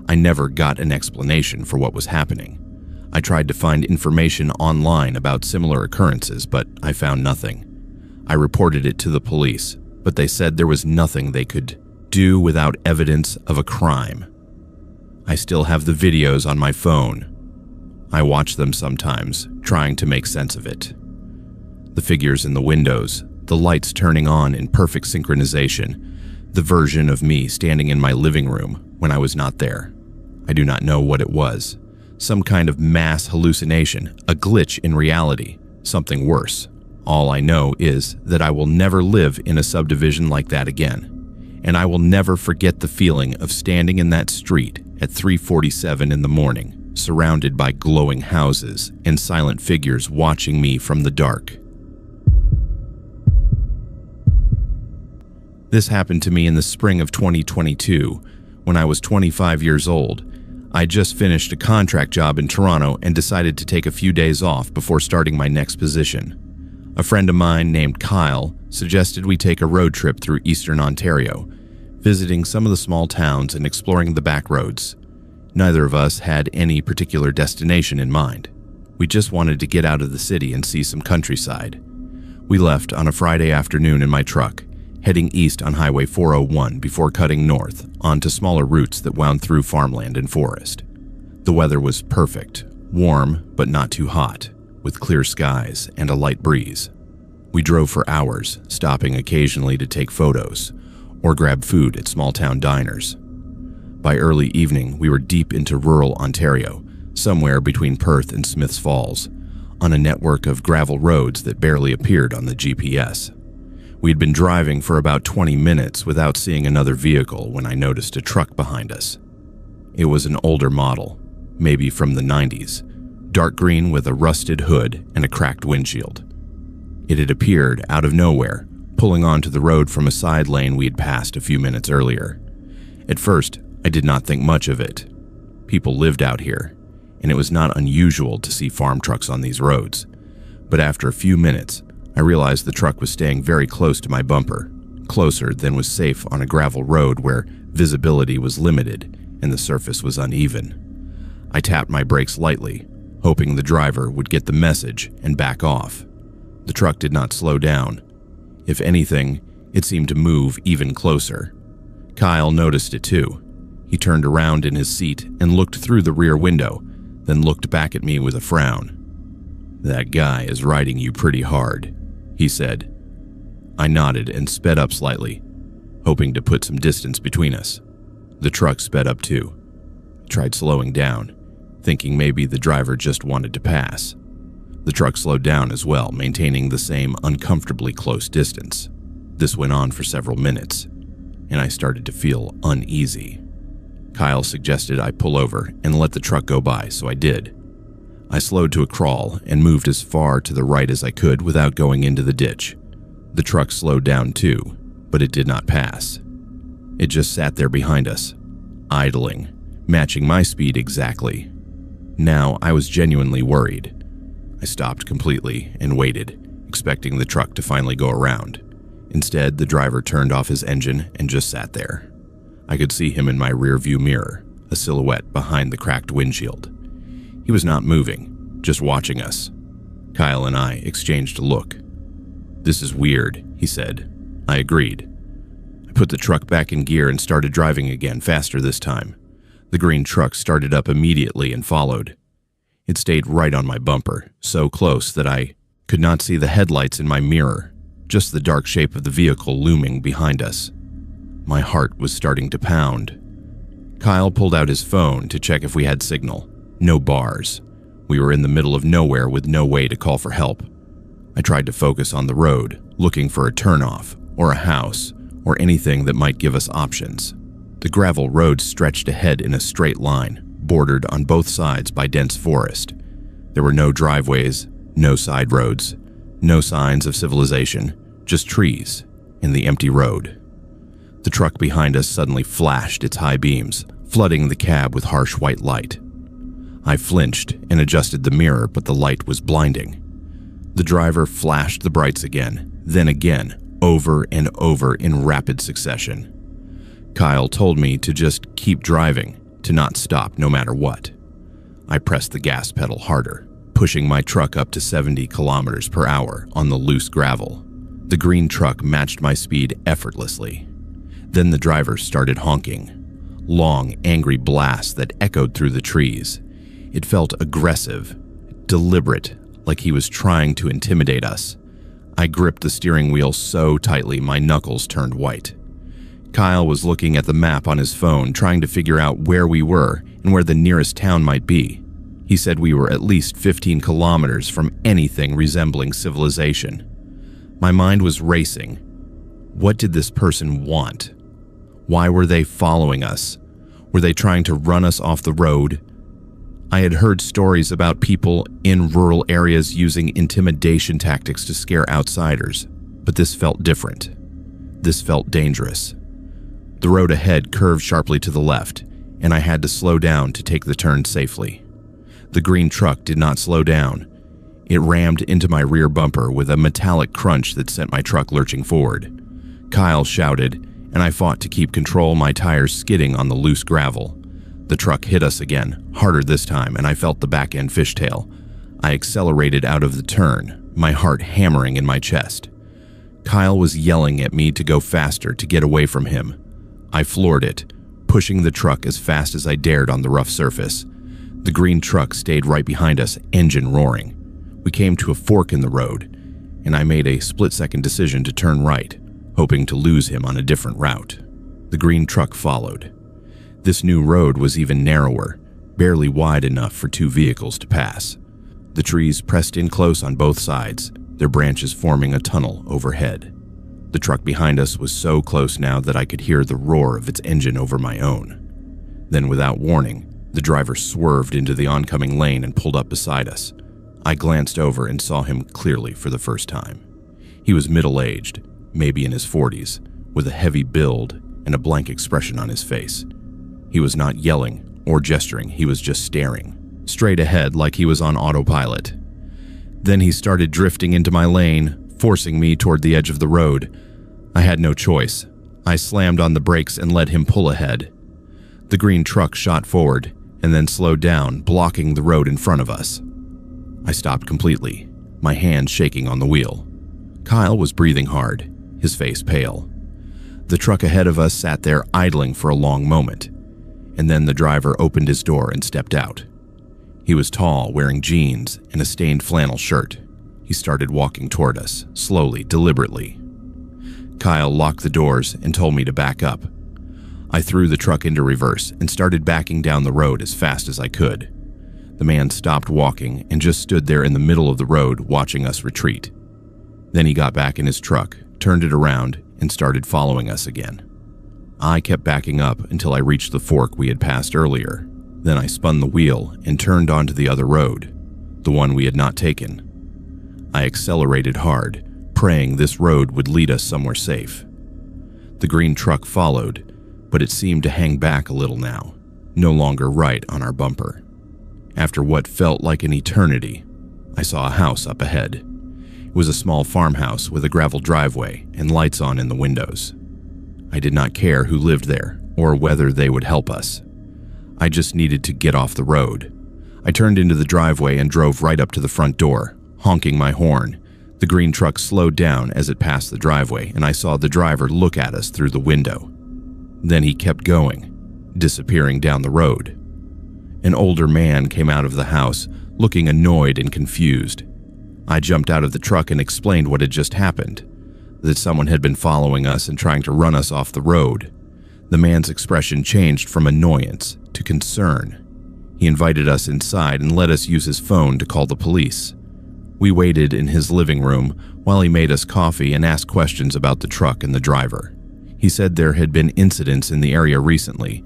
I never got an explanation for what was happening. I tried to find information online about similar occurrences, but I found nothing. I reported it to the police, but they said there was nothing they could do without evidence of a crime. I still have the videos on my phone. I watch them sometimes, trying to make sense of it. The figures in the windows, the lights turning on in perfect synchronization, the version of me standing in my living room when I was not there. I do not know what it was. Some kind of mass hallucination, a glitch in reality, something worse. All I know is that I will never live in a subdivision like that again. And I will never forget the feeling of standing in that street at 3:47 in the morning, surrounded by glowing houses and silent figures watching me from the dark. This happened to me in the spring of 2022, when I was 25 years old. I just finished a contract job in Toronto and decided to take a few days off before starting my next position. A friend of mine named Kyle suggested we take a road trip through eastern Ontario, visiting some of the small towns and exploring the back roads. Neither of us had any particular destination in mind. We just wanted to get out of the city and see some countryside. We left on a Friday afternoon in my truck, heading east on Highway 401 before cutting north onto smaller routes that wound through farmland and forest. The weather was perfect, warm but not too hot, with clear skies and a light breeze. We drove for hours, stopping occasionally to take photos or grab food at small-town diners. By early evening, we were deep into rural Ontario, somewhere between Perth and Smiths Falls, on a network of gravel roads that barely appeared on the GPS. We had been driving for about 20 minutes without seeing another vehicle when I noticed a truck behind us. It was an older model, maybe from the 90s, dark green with a rusted hood and a cracked windshield. It had appeared out of nowhere, pulling onto the road from a side lane we had passed a few minutes earlier. At first, I did not think much of it. People lived out here, and it was not unusual to see farm trucks on these roads. But after a few minutes, I realized the truck was staying very close to my bumper, closer than was safe on a gravel road where visibility was limited and the surface was uneven. I tapped my brakes lightly, hoping the driver would get the message and back off. The truck did not slow down. If anything, it seemed to move even closer. Kyle noticed it too. He turned around in his seat and looked through the rear window, then looked back at me with a frown. "That guy is riding you pretty hard," he said. I nodded and sped up slightly, hoping to put some distance between us. The truck sped up too. I tried slowing down, thinking maybe the driver just wanted to pass. The truck slowed down as well, maintaining the same uncomfortably close distance. This went on for several minutes, and I started to feel uneasy. Kyle suggested I pull over and let the truck go by, so I did. I slowed to a crawl and moved as far to the right as I could without going into the ditch. The truck slowed down too, but it did not pass. It just sat there behind us, idling, matching my speed exactly. Now I was genuinely worried. I stopped completely and waited, expecting the truck to finally go around. Instead, the driver turned off his engine and just sat there. I could see him in my rearview mirror, a silhouette behind the cracked windshield. He was not moving, just watching us. Kyle and I exchanged a look. "This is weird," he said. I agreed. put the truck back in gear and started driving again, faster this time. The green truck started up immediately and followed. It stayed right on my bumper, so close that I could not see the headlights in my mirror, just the dark shape of the vehicle looming behind us. My heart was starting to pound. Kyle pulled out his phone to check if we had signal. No bars. We were in the middle of nowhere with no way to call for help. I tried to focus on the road, looking for a turnoff, or a house, or anything that might give us options. The gravel road stretched ahead in a straight line, bordered on both sides by dense forest. There were no driveways, no side roads, no signs of civilization, just trees and the empty road. The truck behind us suddenly flashed its high beams, flooding the cab with harsh white light. I flinched and adjusted the mirror, but the light was blinding. The driver flashed the brights again, then again, over and over in rapid succession. Kyle told me to just keep driving, to not stop no matter what. I pressed the gas pedal harder, pushing my truck up to 70 kilometers per hour on the loose gravel. The green truck matched my speed effortlessly. Then the driver started honking. Long, angry blasts that echoed through the trees. It felt aggressive, deliberate, like he was trying to intimidate us. I gripped the steering wheel so tightly my knuckles turned white. Kyle was looking at the map on his phone, trying to figure out where we were and where the nearest town might be. He said we were at least 15 kilometers from anything resembling civilization. My mind was racing. What did this person want? Why were they following us? Were they trying to run us off the road? I had heard stories about people in rural areas using intimidation tactics to scare outsiders, but this felt different. This felt dangerous. The road ahead curved sharply to the left, and I had to slow down to take the turn safely. The green truck did not slow down. It rammed into my rear bumper with a metallic crunch that sent my truck lurching forward. Kyle shouted, and I fought to keep control, my tires skidding on the loose gravel. The truck hit us again, harder this time, and I felt the back end fishtail. I accelerated out of the turn, my heart hammering in my chest. Kyle was yelling at me to go faster, to get away from him. I floored it, pushing the truck as fast as I dared on the rough surface. The green truck stayed right behind us, engine roaring. We came to a fork in the road, and I made a split-second decision to turn right, hoping to lose him on a different route. The green truck followed. This new road was even narrower, barely wide enough for two vehicles to pass. The trees pressed in close on both sides, their branches forming a tunnel overhead. The truck behind us was so close now that I could hear the roar of its engine over my own. Then, without warning, the driver swerved into the oncoming lane and pulled up beside us. I glanced over and saw him clearly for the first time. He was middle-aged, maybe in his 40s, with a heavy build and a blank expression on his face. He was not yelling or gesturing, he was just staring, straight ahead like he was on autopilot. Then he started drifting into my lane, forcing me toward the edge of the road. I had no choice. I slammed on the brakes and let him pull ahead. The green truck shot forward and then slowed down, blocking the road in front of us. I stopped completely, my hand shaking on the wheel. Kyle was breathing hard, his face pale. The truck ahead of us sat there idling for a long moment, and then the driver opened his door and stepped out. He was tall, wearing jeans and a stained flannel shirt. He started walking toward us, slowly, deliberately. Kyle locked the doors and told me to back up. I threw the truck into reverse and started backing down the road as fast as I could. The man stopped walking and just stood there in the middle of the road watching us retreat. Then he got back in his truck, turned it around, and started following us again. I kept backing up until I reached the fork we had passed earlier. Then I spun the wheel and turned onto the other road, the one we had not taken. I accelerated hard, praying this road would lead us somewhere safe. The green truck followed, but it seemed to hang back a little now, no longer right on our bumper. After what felt like an eternity, I saw a house up ahead. It was a small farmhouse with a gravel driveway and lights on in the windows. I did not care who lived there or whether they would help us. I just needed to get off the road. I turned into the driveway and drove right up to the front door, honking my horn, The green truck slowed down as it passed the driveway, and I saw the driver look at us through the window. Then he kept going, disappearing down the road. An older man came out of the house, looking annoyed and confused. I jumped out of the truck and explained what had just happened, that someone had been following us and trying to run us off the road. The man's expression changed from annoyance to concern. He invited us inside and let us use his phone to call the police. We waited in his living room while he made us coffee and asked questions about the truck and the driver. He said there had been incidents in the area recently,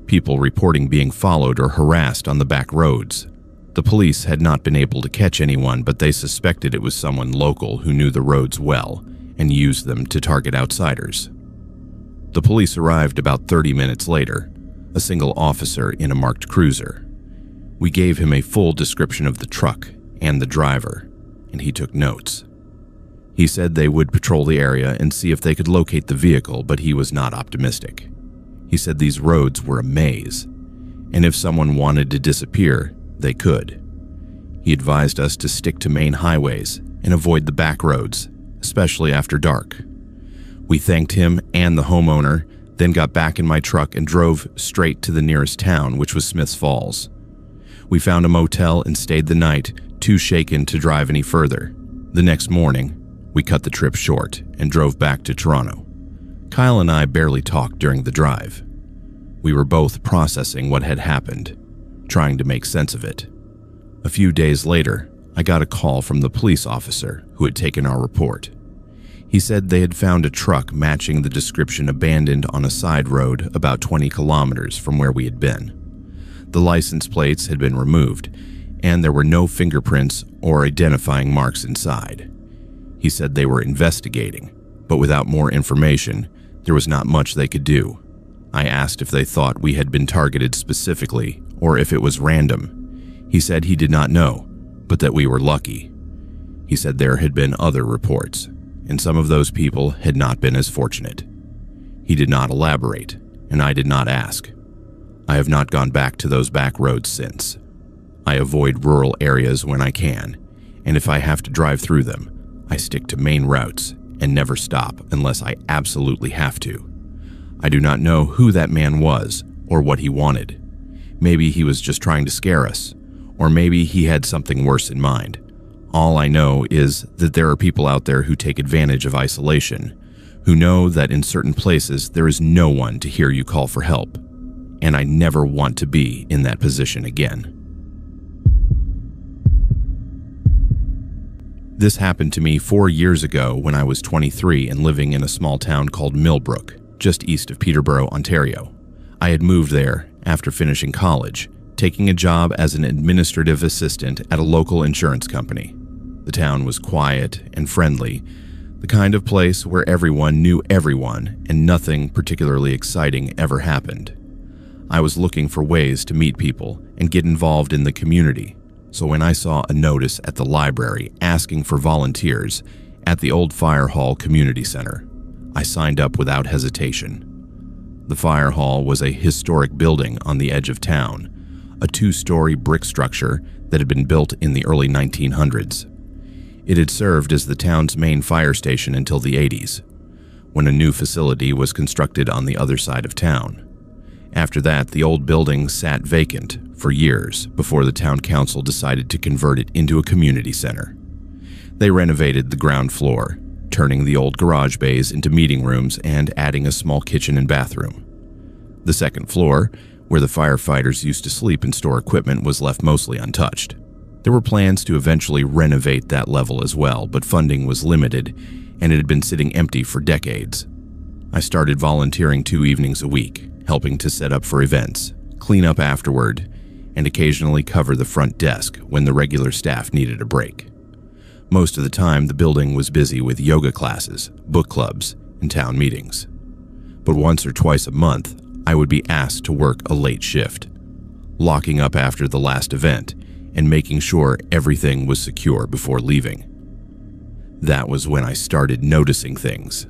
people reporting being followed or harassed on the back roads. The police had not been able to catch anyone, but they suspected it was someone local who knew the roads well and used them to target outsiders. The police arrived about 30 minutes later, a single officer in a marked cruiser. We gave him a full description of the truck and the driver, and he took notes. He said they would patrol the area and see if they could locate the vehicle, but he was not optimistic. He said these roads were a maze, and if someone wanted to disappear, they could. He advised us to stick to main highways and avoid the back roads, especially after dark. We thanked him and the homeowner, then got back in my truck and drove straight to the nearest town, which was Smiths Falls. We found a motel and stayed the night, too shaken to drive any further. The next morning, we cut the trip short and drove back to Toronto. Kyle and I barely talked during the drive. We were both processing what had happened, trying to make sense of it. A few days later, I got a call from the police officer who had taken our report. He said they had found a truck matching the description abandoned on a side road about 20 kilometers from where we had been. The license plates had been removed, and there were no fingerprints or identifying marks inside. He said they were investigating, but without more information, there was not much they could do. I asked if they thought we had been targeted specifically or if it was random. He said he did not know, but that we were lucky. He said there had been other reports, and some of those people had not been as fortunate. He did not elaborate, and I did not ask. I have not gone back to those back roads since. I avoid rural areas when I can, and if I have to drive through them, I stick to main routes and never stop unless I absolutely have to. I do not know who that man was or what he wanted. Maybe he was just trying to scare us, or maybe he had something worse in mind. All I know is that there are people out there who take advantage of isolation, who know that in certain places there is no one to hear you call for help, and I never want to be in that position again. This happened to me 4 years ago when I was 23 and living in a small town called Millbrook, just east of Peterborough, Ontario. I had moved there after finishing college, taking a job as an administrative assistant at a local insurance company. The town was quiet and friendly, the kind of place where everyone knew everyone and nothing particularly exciting ever happened. I was looking for ways to meet people and get involved in the community, so when I saw a notice at the library asking for volunteers at the old fire hall community center, I signed up without hesitation. The fire hall was a historic building on the edge of town, a 2-story brick structure that had been built in the early 1900s. It had served as the town's main fire station until the 80s, when a new facility was constructed on the other side of town. After that, the old building sat vacant for years before the town council decided to convert it into a community center. They renovated the ground floor, turning the old garage bays into meeting rooms and adding a small kitchen and bathroom. The second floor, where the firefighters used to sleep and store equipment, was left mostly untouched. There were plans to eventually renovate that level as well, but funding was limited and it had been sitting empty for decades. I started volunteering 2 evenings a week, helping to set up for events, clean up afterward, and occasionally cover the front desk when the regular staff needed a break. Most of the time, the building was busy with yoga classes, book clubs, and town meetings. But once or twice a month, I would be asked to work a late shift, locking up after the last event and making sure everything was secure before leaving. That was when I started noticing things.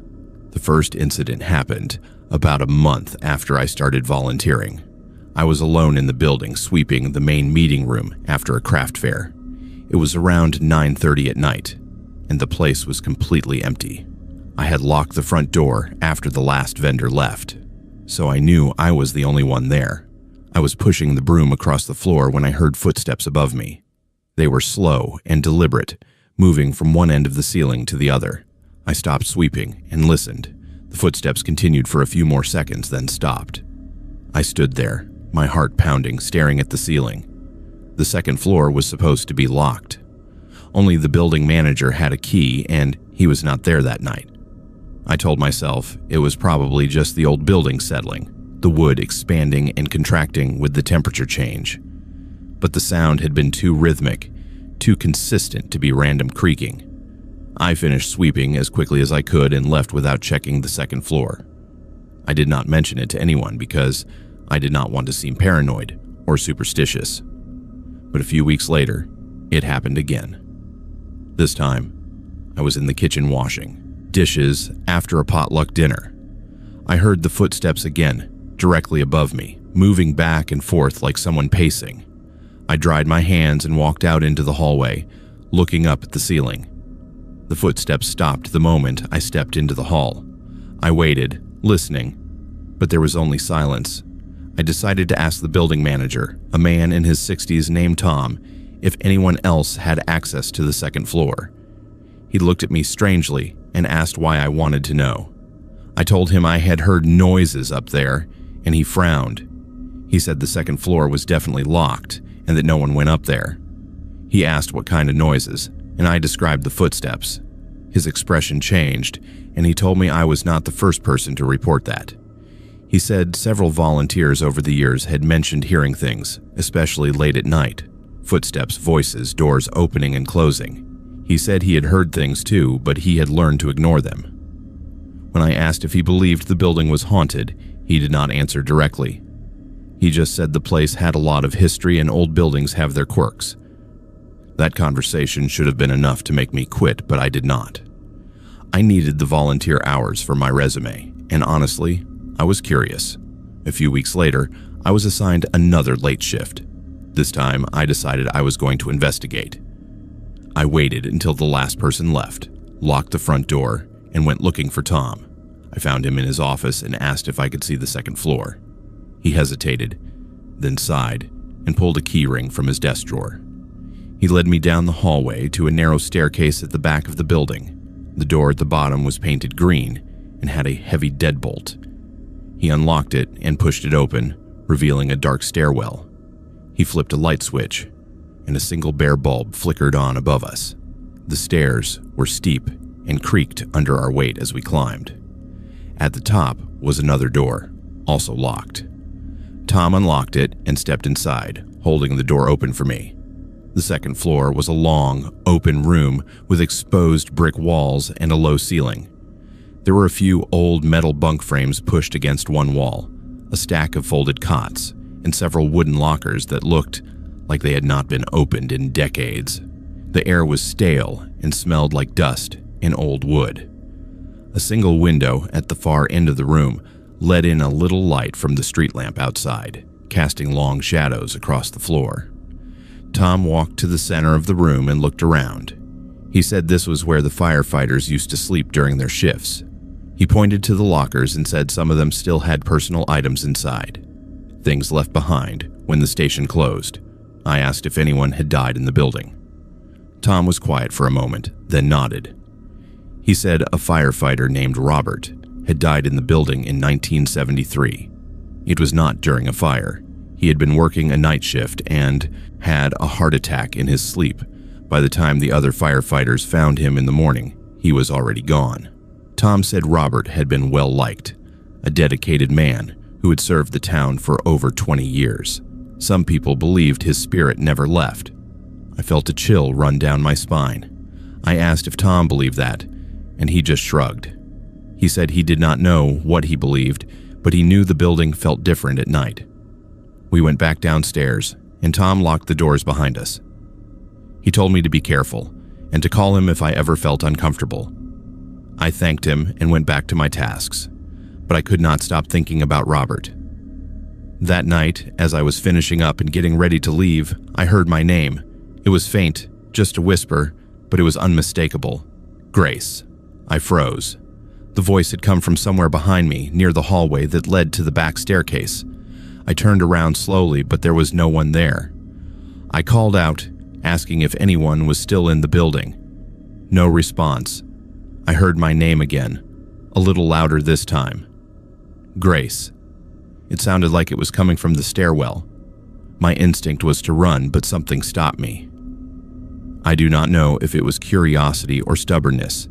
The first incident happened about a month after I started volunteering. I was alone in the building sweeping the main meeting room after a craft fair. It was around 9:30 at night, and the place was completely empty. I had locked the front door after the last vendor left, so I knew I was the only one there. I was pushing the broom across the floor when I heard footsteps above me. They were slow and deliberate, moving from one end of the ceiling to the other. I stopped sweeping and listened. The footsteps continued for a few more seconds, then stopped. I stood there, my heart pounding, staring at the ceiling. The second floor was supposed to be locked. Only the building manager had a key, and he was not there that night. I told myself it was probably just the old building settling, the wood expanding and contracting with the temperature change. But the sound had been too rhythmic, too consistent to be random creaking. I finished sweeping as quickly as I could and left without checking the second floor. I did not mention it to anyone because I did not want to seem paranoid or superstitious. But a few weeks later, it happened again. This time, I was in the kitchen washing dishes after a potluck dinner. I heard the footsteps again, directly above me, moving back and forth like someone pacing. I dried my hands and walked out into the hallway, looking up at the ceiling. The footsteps stopped the moment I stepped into the hall. I waited, listening, but there was only silence. I decided to ask the building manager, a man in his 60s named Tom, if anyone else had access to the second floor. He looked at me strangely and asked why I wanted to know. I told him I had heard noises up there, and he frowned. He said the second floor was definitely locked and that no one went up there. He asked what kind of noises, and I described the footsteps. His expression changed, and he told me I was not the first person to report that. He said several volunteers over the years had mentioned hearing things, especially late at night. Footsteps, voices, doors opening and closing. He said he had heard things too, but he had learned to ignore them. When I asked if he believed the building was haunted, he did not answer directly. He just said the place had a lot of history and old buildings have their quirks. That conversation should have been enough to make me quit, but I did not. I needed the volunteer hours for my resume, and honestly, I was curious. A few weeks later, I was assigned another late shift. This time, I decided I was going to investigate. I waited until the last person left, locked the front door, and went looking for Tom. I found him in his office and asked if I could see the second floor. He hesitated, then sighed, and pulled a key ring from his desk drawer. He led me down the hallway to a narrow staircase at the back of the building. The door at the bottom was painted green and had a heavy deadbolt. He unlocked it and pushed it open, revealing a dark stairwell. He flipped a light switch, and a single bare bulb flickered on above us. The stairs were steep and creaked under our weight as we climbed. At the top was another door, also locked. Tom unlocked it and stepped inside, holding the door open for me. The second floor was a long, open room with exposed brick walls and a low ceiling. There were a few old metal bunk frames pushed against one wall, a stack of folded cots, and several wooden lockers that looked like they had not been opened in decades. The air was stale and smelled like dust and old wood. A single window at the far end of the room let in a little light from the street lamp outside, casting long shadows across the floor. Tom walked to the center of the room and looked around. He said this was where the firefighters used to sleep during their shifts. He pointed to the lockers and said some of them still had personal items inside, things left behind when the station closed. I asked if anyone had died in the building. Tom was quiet for a moment, then nodded. He said a firefighter named Robert had died in the building in 1973. It was not during a fire. He had been working a night shift and had a heart attack in his sleep. By the time the other firefighters found him in the morning, he was already gone. Tom said Robert had been well liked, a dedicated man who had served the town for over 20 years. Some people believed his spirit never left. I felt a chill run down my spine. I asked if Tom believed that, and he just shrugged. He said he did not know what he believed, but he knew the building felt different at night. We went back downstairs, and Tom locked the doors behind us. He told me to be careful, and to call him if I ever felt uncomfortable. I thanked him and went back to my tasks, but I could not stop thinking about Robert. That night, as I was finishing up and getting ready to leave, I heard my name. It was faint, just a whisper, but it was unmistakable. Grace. I froze. The voice had come from somewhere behind me, near the hallway that led to the back staircase. I turned around slowly, but there was no one there. I called out, asking if anyone was still in the building. No response. I heard my name again, a little louder this time. Grace. It sounded like it was coming from the stairwell. My instinct was to run, but something stopped me. I do not know if it was curiosity or stubbornness,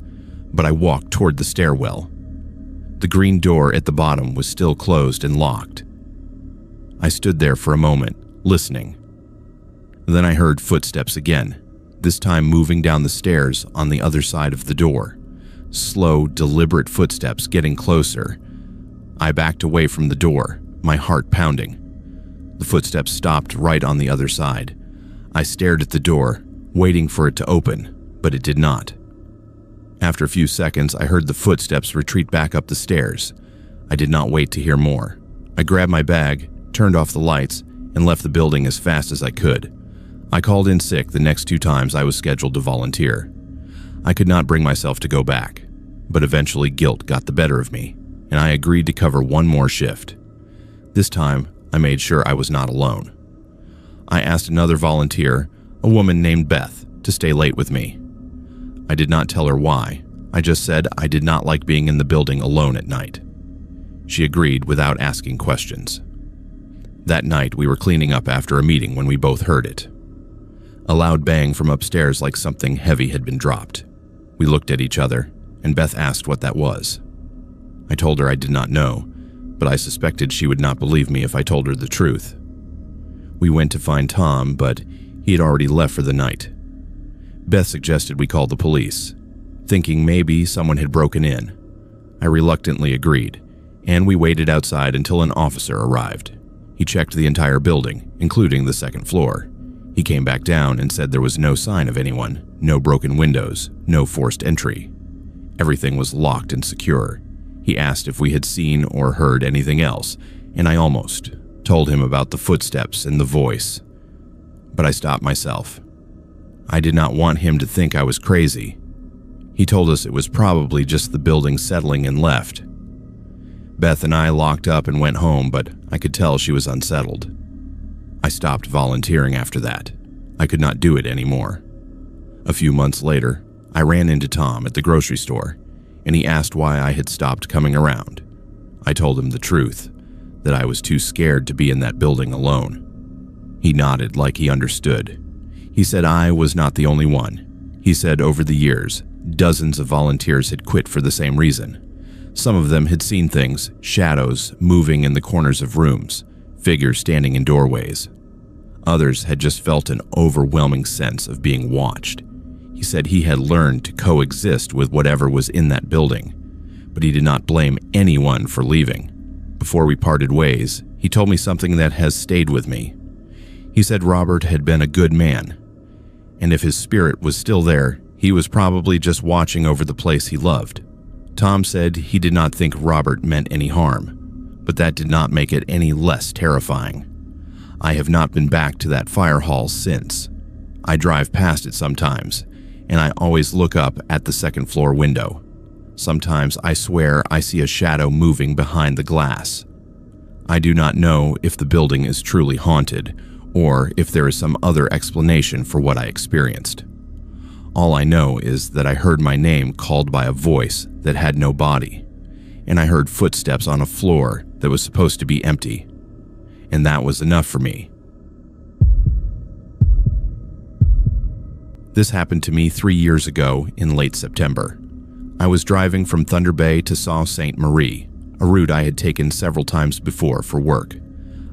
but I walked toward the stairwell. The green door at the bottom was still closed and locked. I stood there for a moment, listening. Then I heard footsteps again, this time moving down the stairs on the other side of the door. Slow, deliberate footsteps getting closer. I backed away from the door, my heart pounding. The footsteps stopped right on the other side. I stared at the door, waiting for it to open, but it did not. After a few seconds, I heard the footsteps retreat back up the stairs. I did not wait to hear more. I grabbed my bag, turned off the lights, and left the building as fast as I could. I called in sick the next 2 times I was scheduled to volunteer. I could not bring myself to go back, but eventually guilt got the better of me, and I agreed to cover 1 more shift. This time, I made sure I was not alone. I asked another volunteer, a woman named Beth, to stay late with me. I did not tell her why. I just said I did not like being in the building alone at night. She agreed without asking questions. That night, we were cleaning up after a meeting when we both heard it. A loud bang from upstairs, like something heavy had been dropped. We looked at each other, and Beth asked what that was. I told her I did not know, but I suspected she would not believe me if I told her the truth. We went to find Tom, but he had already left for the night. Beth suggested we call the police, thinking maybe someone had broken in. I reluctantly agreed, and we waited outside until an officer arrived. He checked the entire building, including the 2nd floor. He came back down and said there was no sign of anyone, no broken windows, no forced entry. Everything was locked and secure. He asked if we had seen or heard anything else, and I almost told him about the footsteps and the voice. But I stopped myself. I did not want him to think I was crazy. He told us it was probably just the building settling and left. Beth and I locked up and went home, but I could tell she was unsettled. I stopped volunteering after that. I could not do it anymore. A few months later, I ran into Tom at the grocery store, and he asked why I had stopped coming around. I told him the truth, that I was too scared to be in that building alone. He nodded like he understood. He said I was not the only one. He said over the years, dozens of volunteers had quit for the same reason. Some of them had seen things, shadows moving in the corners of rooms, figures standing in doorways. Others had just felt an overwhelming sense of being watched. He said he had learned to coexist with whatever was in that building, but he did not blame anyone for leaving. Before we parted ways, he told me something that has stayed with me. He said Robert had been a good man, and if his spirit was still there, he was probably just watching over the place he loved. Tom said he did not think Robert meant any harm, but that did not make it any less terrifying. I have not been back to that fire hall since. I drive past it sometimes, and I always look up at the 2nd floor window. Sometimes I swear I see a shadow moving behind the glass. I do not know if the building is truly haunted, or if there is some other explanation for what I experienced. All I know is that I heard my name called by a voice that had no body, and I heard footsteps on a floor that was supposed to be empty, and that was enough for me. This happened to me 3 years ago in late September. I was driving from Thunder Bay to Sault Ste. Marie, a route I had taken several times before for work.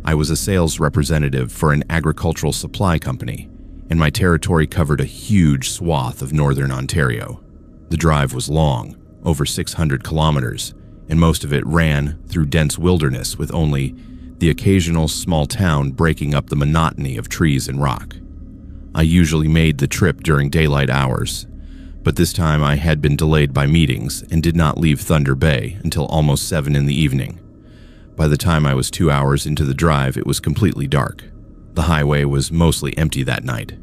I was a sales representative for an agricultural supply company, and my territory covered a huge swath of northern Ontario. The drive was long, over 600 kilometers, and most of it ran through dense wilderness with only the occasional small town breaking up the monotony of trees and rock. I usually made the trip during daylight hours, but this time I had been delayed by meetings and did not leave Thunder Bay until almost 7 in the evening. By the time I was 2 hours into the drive, it was completely dark. The highway was mostly empty that night.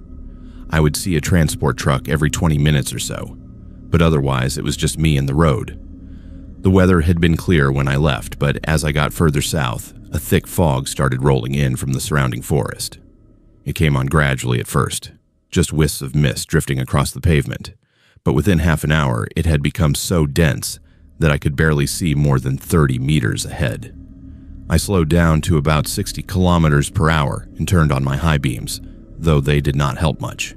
I would see a transport truck every 20 minutes or so, but otherwise it was just me and the road. The weather had been clear when I left, but as I got further south, a thick fog started rolling in from the surrounding forest. It came on gradually at first, just wisps of mist drifting across the pavement, but within half an hour it had become so dense that I could barely see more than 30 meters ahead. I slowed down to about 60 kilometers per hour and turned on my high beams, though they did not help much.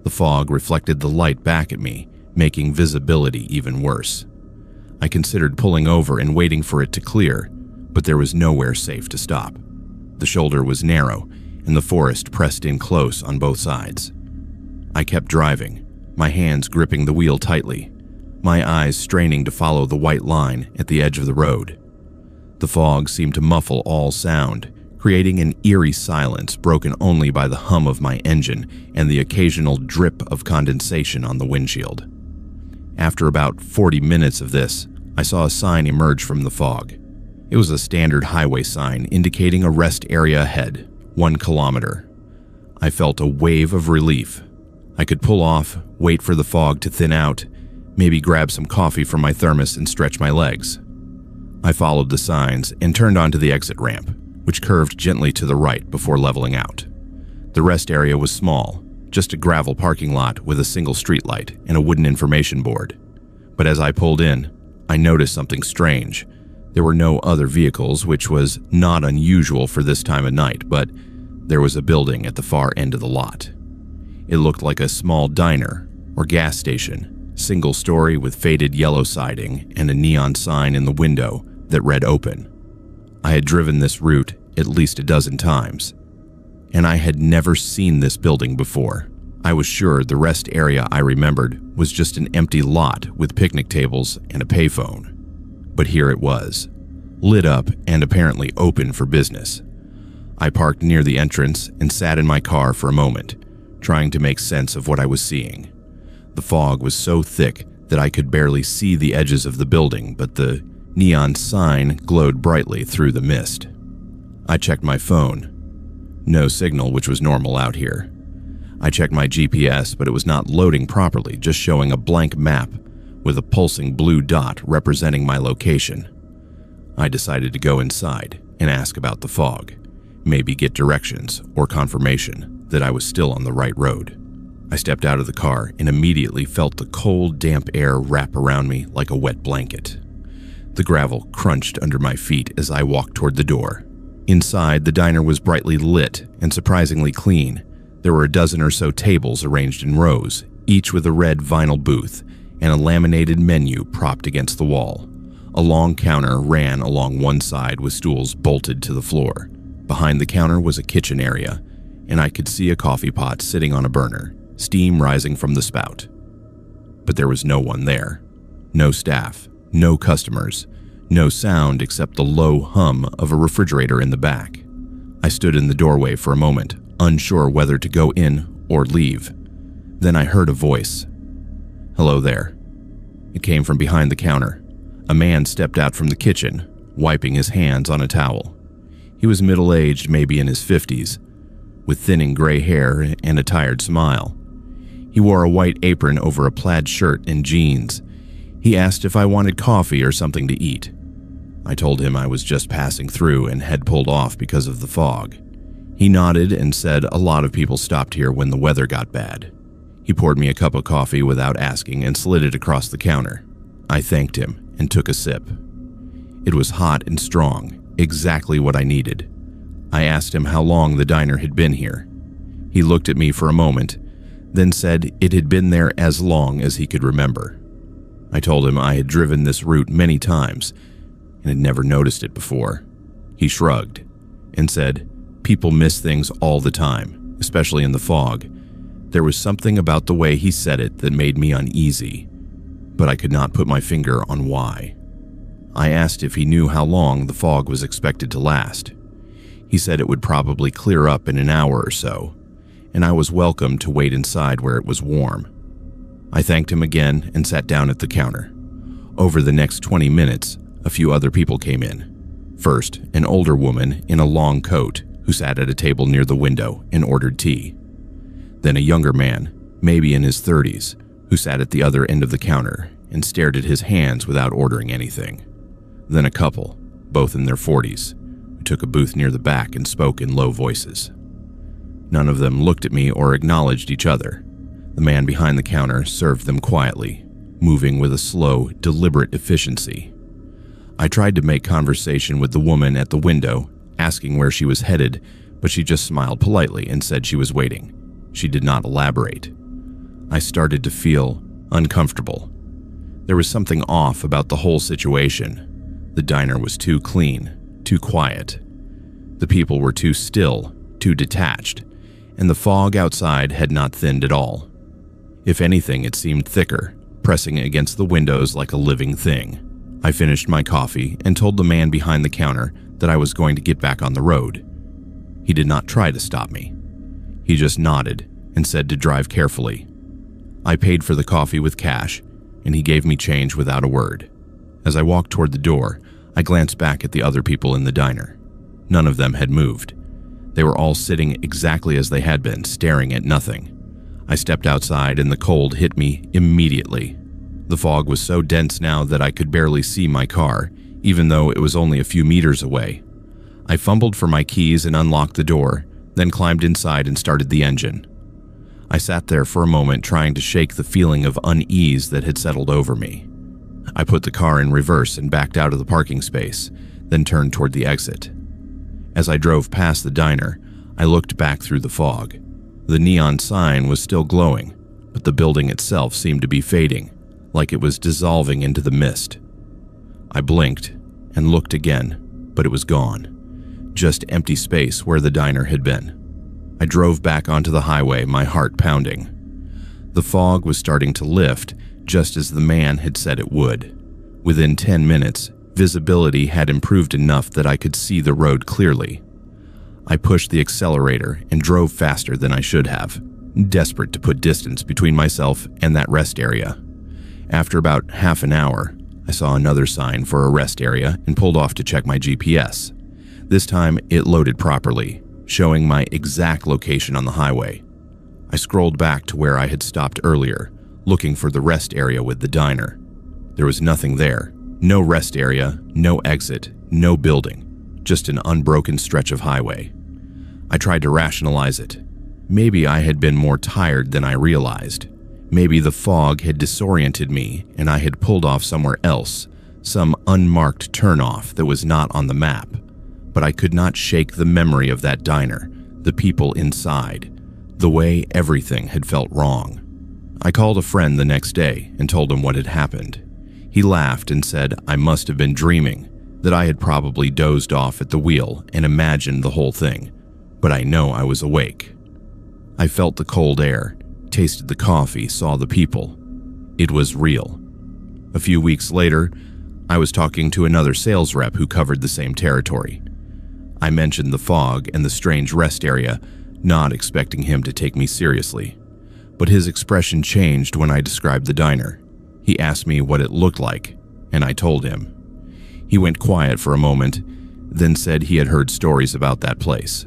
The fog reflected the light back at me, making visibility even worse. I considered pulling over and waiting for it to clear, but there was nowhere safe to stop. The shoulder was narrow, and the forest pressed in close on both sides. I kept driving, my hands gripping the wheel tightly, my eyes straining to follow the white line at the edge of the road. The fog seemed to muffle all sound, creating an eerie silence broken only by the hum of my engine and the occasional drip of condensation on the windshield. After about 40 minutes of this, I saw a sign emerge from the fog. It was a standard highway sign indicating a rest area ahead, 1 kilometer. I felt a wave of relief. I could pull off, wait for the fog to thin out, maybe grab some coffee from my thermos and stretch my legs. I followed the signs and turned onto the exit ramp, which curved gently to the right before leveling out. The rest area was small, just a gravel parking lot with a single streetlight and a wooden information board. But as I pulled in, I noticed something strange. There were no other vehicles, which was not unusual for this time of night, but there was a building at the far end of the lot. It looked like a small diner or gas station, single story with faded yellow siding and a neon sign in the window that read open. I had driven this route at least a dozen times, and I had never seen this building before. I was sure the rest area I remembered was just an empty lot with picnic tables and a payphone. But here it was, lit up and apparently open for business. I parked near the entrance and sat in my car for a moment, trying to make sense of what I was seeing. The fog was so thick that I could barely see the edges of the building, but the neon sign glowed brightly through the mist. I checked my phone. No signal, which was normal out here. I checked my GPS, but it was not loading properly, just showing a blank map with a pulsing blue dot representing my location. I decided to go inside and ask about the fog, maybe get directions or confirmation that I was still on the right road. I stepped out of the car and immediately felt the cold, damp air wrap around me like a wet blanket. The gravel crunched under my feet as I walked toward the door. Inside, the diner was brightly lit and surprisingly clean. There were a dozen or so tables arranged in rows, each with a red vinyl booth and a laminated menu propped against the wall. A long counter ran along one side with stools bolted to the floor. Behind the counter was a kitchen area, and I could see a coffee pot sitting on a burner, steam rising from the spout. But there was no one there. No staff, no customers, no sound except the low hum of a refrigerator in the back. I stood in the doorway for a moment, unsure whether to go in or leave. Then I heard a voice. "Hello there." It came from behind the counter. A man stepped out from the kitchen, wiping his hands on a towel. He was middle-aged, maybe in his 50s, with thinning gray hair and a tired smile. He wore a white apron over a plaid shirt and jeans. He asked if I wanted coffee or something to eat. I told him I was just passing through and had pulled off because of the fog. He nodded and said a lot of people stopped here when the weather got bad. He poured me a cup of coffee without asking and slid it across the counter. I thanked him and took a sip. It was hot and strong, exactly what I needed. I asked him how long the diner had been here. He looked at me for a moment, then said it had been there as long as he could remember. I told him I had driven this route many times and had never noticed it before. He shrugged and said, "People miss things all the time, especially in the fog." There was something about the way he said it that made me uneasy, but I could not put my finger on why. I asked if he knew how long the fog was expected to last. He said it would probably clear up in an hour or so, and I was welcome to wait inside where it was warm. I thanked him again and sat down at the counter. Over the next 20 minutes, a few other people came in. First, an older woman in a long coat who sat at a table near the window and ordered tea. Then a younger man, maybe in his 30s, who sat at the other end of the counter and stared at his hands without ordering anything. Then a couple, both in their 40s, who took a booth near the back and spoke in low voices. None of them looked at me or acknowledged each other. The man behind the counter served them quietly, moving with a slow, deliberate efficiency. I tried to make conversation with the woman at the window, asking where she was headed, but she just smiled politely and said she was waiting. She did not elaborate. I started to feel uncomfortable. There was something off about the whole situation. The diner was too clean, too quiet. The people were too still, too detached, and the fog outside had not thinned at all. If anything, it seemed thicker, pressing against the windows like a living thing. I finished my coffee and told the man behind the counter that I was going to get back on the road. He did not try to stop me. He just nodded and said to drive carefully. I paid for the coffee with cash, and he gave me change without a word. As I walked toward the door, I glanced back at the other people in the diner. None of them had moved. They were all sitting exactly as they had been, staring at nothing. I stepped outside and the cold hit me immediately. The fog was so dense now that I could barely see my car, even though it was only a few meters away. I fumbled for my keys and unlocked the door, then climbed inside and started the engine. I sat there for a moment trying to shake the feeling of unease that had settled over me. I put the car in reverse and backed out of the parking space, then turned toward the exit. As I drove past the diner, I looked back through the fog. The neon sign was still glowing, but the building itself seemed to be fading, like it was dissolving into the mist. I blinked and looked again, but it was gone. Just empty space where the diner had been. I drove back onto the highway, my heart pounding. The fog was starting to lift, just as the man had said it would. Within 10 minutes, visibility had improved enough that I could see the road clearly. I pushed the accelerator and drove faster than I should have, desperate to put distance between myself and that rest area. After about half an hour, I saw another sign for a rest area and pulled off to check my GPS. This time, it loaded properly, showing my exact location on the highway. I scrolled back to where I had stopped earlier, looking for the rest area with the diner. There was nothing there. No rest area, no exit, no building, just an unbroken stretch of highway. I tried to rationalize it. Maybe I had been more tired than I realized. Maybe the fog had disoriented me and I had pulled off somewhere else, some unmarked turnoff that was not on the map. But I could not shake the memory of that diner, the people inside, the way everything had felt wrong. I called a friend the next day and told him what had happened. He laughed and said I must have been dreaming, that I had probably dozed off at the wheel and imagined the whole thing, but I know I was awake. I felt the cold air, tasted the coffee, saw the people. It was real. A few weeks later, I was talking to another sales rep who covered the same territory. I mentioned the fog and the strange rest area, not expecting him to take me seriously. But his expression changed when I described the diner. He asked me what it looked like, and I told him. He went quiet for a moment, then said he had heard stories about that place.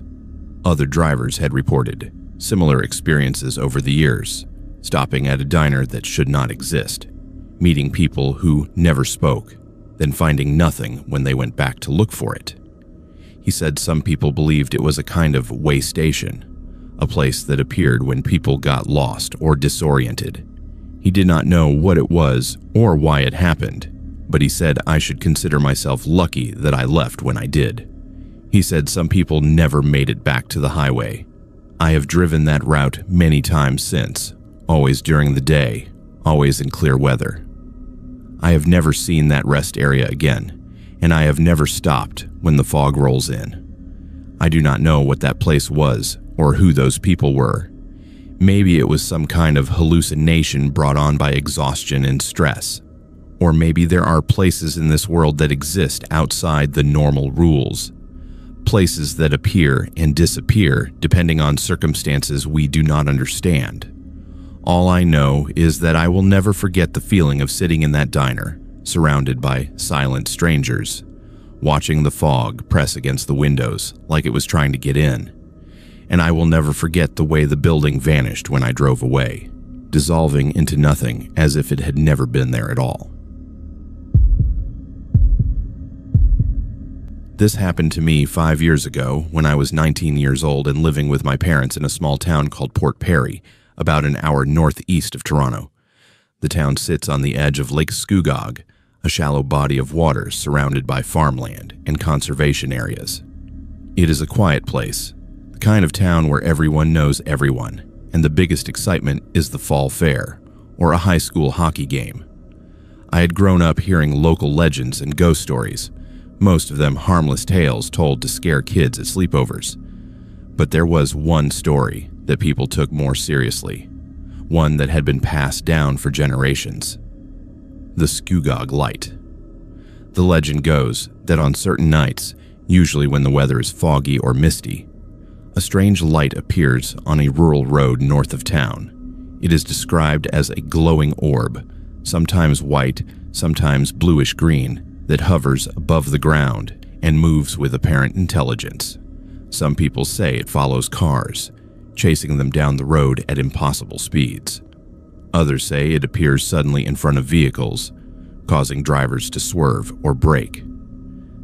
Other drivers had reported similar experiences over the years, stopping at a diner that should not exist, meeting people who never spoke, then finding nothing when they went back to look for it. He said some people believed it was a kind of way station, a place that appeared when people got lost or disoriented. He did not know what it was or why it happened, but he said I should consider myself lucky that I left when I did. He said some people never made it back to the highway. I have driven that route many times since, always during the day, always in clear weather. I have never seen that rest area again, and I have never stopped when the fog rolls in. I do not know what that place was or who those people were. Maybe it was some kind of hallucination brought on by exhaustion and stress. Or maybe there are places in this world that exist outside the normal rules. Places that appear and disappear depending on circumstances we do not understand. All I know is that I will never forget the feeling of sitting in that diner, surrounded by silent strangers, watching the fog press against the windows like it was trying to get in. And I will never forget the way the building vanished when I drove away. dissolving into nothing as if it had never been there at all. This happened to me 5 years ago when I was 19 years old and living with my parents in a small town called Port Perry, about an hour northeast of Toronto. The town sits on the edge of Lake Scugog, a shallow body of water surrounded by farmland and conservation areas. It is a quiet place, the kind of town where everyone knows everyone, and the biggest excitement is the fall fair, or a high school hockey game. I had grown up hearing local legends and ghost stories, most of them harmless tales told to scare kids at sleepovers. But there was one story that people took more seriously, one that had been passed down for generations: the Scugog Light. The legend goes that on certain nights, usually when the weather is foggy or misty, a strange light appears on a rural road north of town. It is described as a glowing orb, sometimes white, sometimes bluish-green, that hovers above the ground and moves with apparent intelligence. Some people say it follows cars, chasing them down the road at impossible speeds. Others say it appears suddenly in front of vehicles, causing drivers to swerve or brake.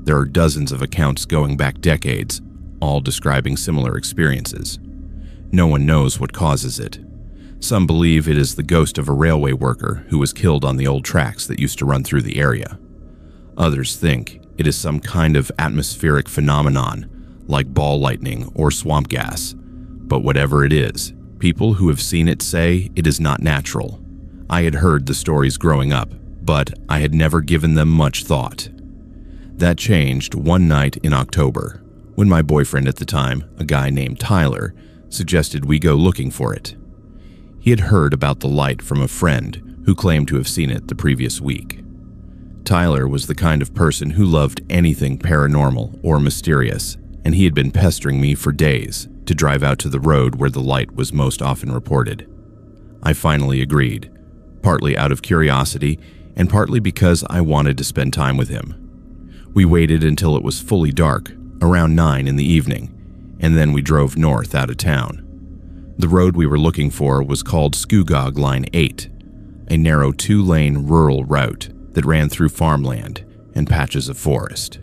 There are dozens of accounts going back decades, all describing similar experiences. No one knows what causes it. Some believe it is the ghost of a railway worker who was killed on the old tracks that used to run through the area. Others think it is some kind of atmospheric phenomenon, like ball lightning or swamp gas. But whatever it is, people who have seen it say it is not natural. I had heard the stories growing up, but I had never given them much thought. That changed one night in October, when my boyfriend at the time, a guy named Tyler, suggested we go looking for it. He had heard about the light from a friend who claimed to have seen it the previous week. Tyler was the kind of person who loved anything paranormal or mysterious, and he had been pestering me for days to drive out to the road where the light was most often reported. I finally agreed, partly out of curiosity and partly because I wanted to spend time with him. We waited until it was fully dark, around 9 in the evening, and then we drove north out of town. The road we were looking for was called Scugog Line 8, a narrow 2-lane rural route that ran through farmland and patches of forest.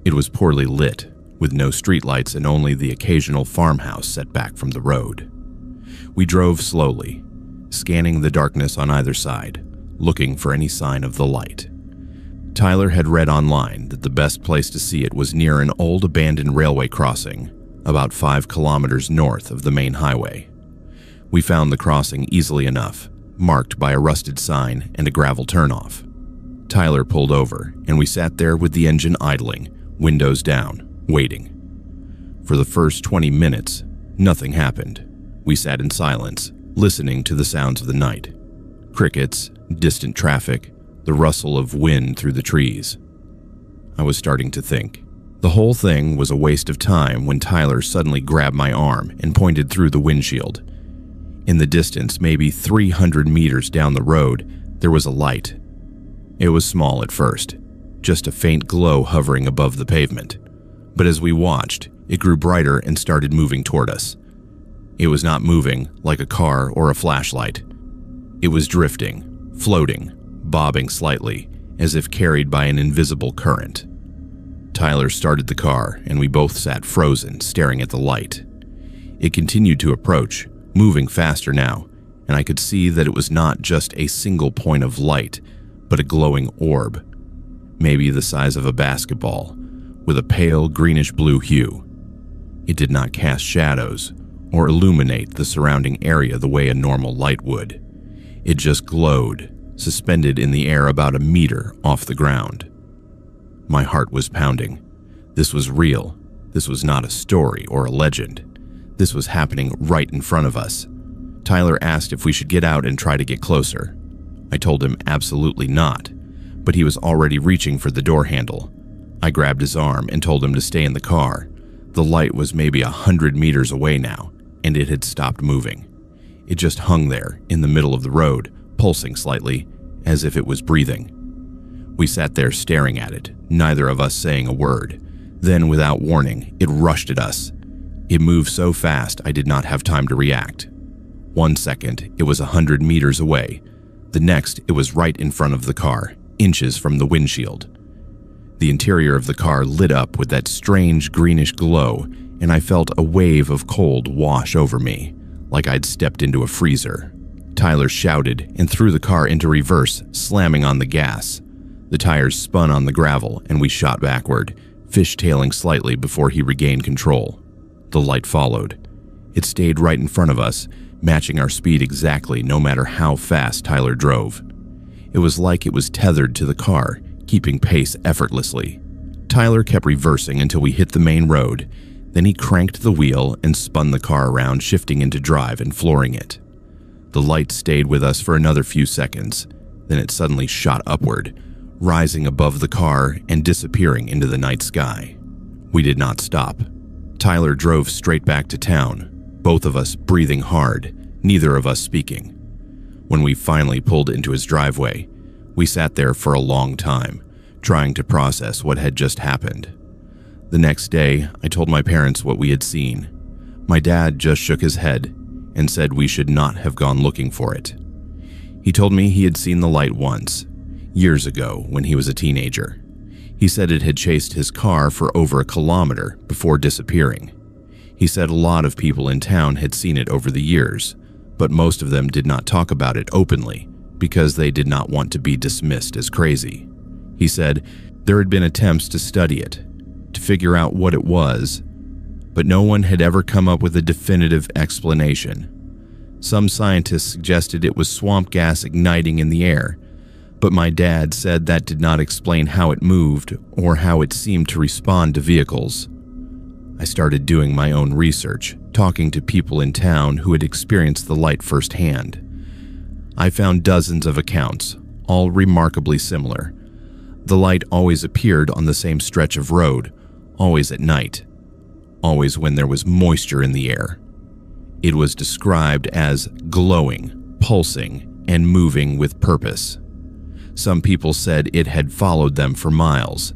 It was poorly lit, with no streetlights and only the occasional farmhouse set back from the road. We drove slowly, scanning the darkness on either side, looking for any sign of the light. Tyler had read online that the best place to see it was near an old abandoned railway crossing, about 5 kilometers north of the main highway. We found the crossing easily enough, marked by a rusted sign and a gravel turnoff. Tyler pulled over, and we sat there with the engine idling, windows down, waiting. For the first 20 minutes, nothing happened. We sat in silence, listening to the sounds of the night. Crickets, distant traffic, the rustle of wind through the trees. I was starting to think. The whole thing was a waste of time when Tyler suddenly grabbed my arm and pointed through the windshield. In the distance, maybe 300 meters down the road, there was a light. It was small at first, just a faint glow hovering above the pavement. But as we watched, it grew brighter and started moving toward us. It was not moving like a car or a flashlight. It was drifting, floating, bobbing slightly, as if carried by an invisible current. Tyler started the car, and we both sat frozen, staring at the light. It continued to approach, moving faster now, and I could see that it was not just a single point of light, but a glowing orb, maybe the size of a basketball, with a pale greenish-blue hue. It did not cast shadows or illuminate the surrounding area the way a normal light would. It just glowed, suspended in the air about a meter off the ground. My heart was pounding. This was real. This was not a story or a legend. This was happening right in front of us. Tyler asked if we should get out and try to get closer. I told him absolutely not, but he was already reaching for the door handle. I grabbed his arm and told him to stay in the car. The light was maybe 100 meters away now, and it had stopped moving. It just hung there in the middle of the road, pulsing slightly, as if it was breathing. We sat there staring at it, neither of us saying a word. Then, without warning, it rushed at us. It moved so fast I did not have time to react. 1 second, it was 100 meters away. The next, it was right in front of the car, inches from the windshield. The interior of the car lit up with that strange greenish glow, and I felt a wave of cold wash over me, like I'd stepped into a freezer. Tyler shouted and threw the car into reverse, slamming on the gas. The tires spun on the gravel, and we shot backward, fishtailing slightly before he regained control. The light followed. It stayed right in front of us, matching our speed exactly no matter how fast Tyler drove. It was like it was tethered to the car, keeping pace effortlessly. Tyler kept reversing until we hit the main road. Then he cranked the wheel and spun the car around, shifting into drive and flooring it. The light stayed with us for another few seconds. Then it suddenly shot upward, rising above the car and disappearing into the night sky. We did not stop. Tyler drove straight back to town, both of us breathing hard, neither of us speaking. When we finally pulled into his driveway, we sat there for a long time, trying to process what had just happened. The next day, I told my parents what we had seen. My dad just shook his head and said we should not have gone looking for it. He told me he had seen the light once, years ago when he was a teenager. He said it had chased his car for over a kilometer before disappearing. He said a lot of people in town had seen it over the years, but most of them did not talk about it openly because they did not want to be dismissed as crazy. He said there had been attempts to study it, to figure out what it was, but no one had ever come up with a definitive explanation. Some scientists suggested it was swamp gas igniting in the air, but my dad said that did not explain how it moved or how it seemed to respond to vehicles. I started doing my own research, talking to people in town who had experienced the light firsthand. I found dozens of accounts, all remarkably similar. The light always appeared on the same stretch of road, always at night, always when there was moisture in the air. It was described as glowing, pulsing, and moving with purpose. Some people said it had followed them for miles.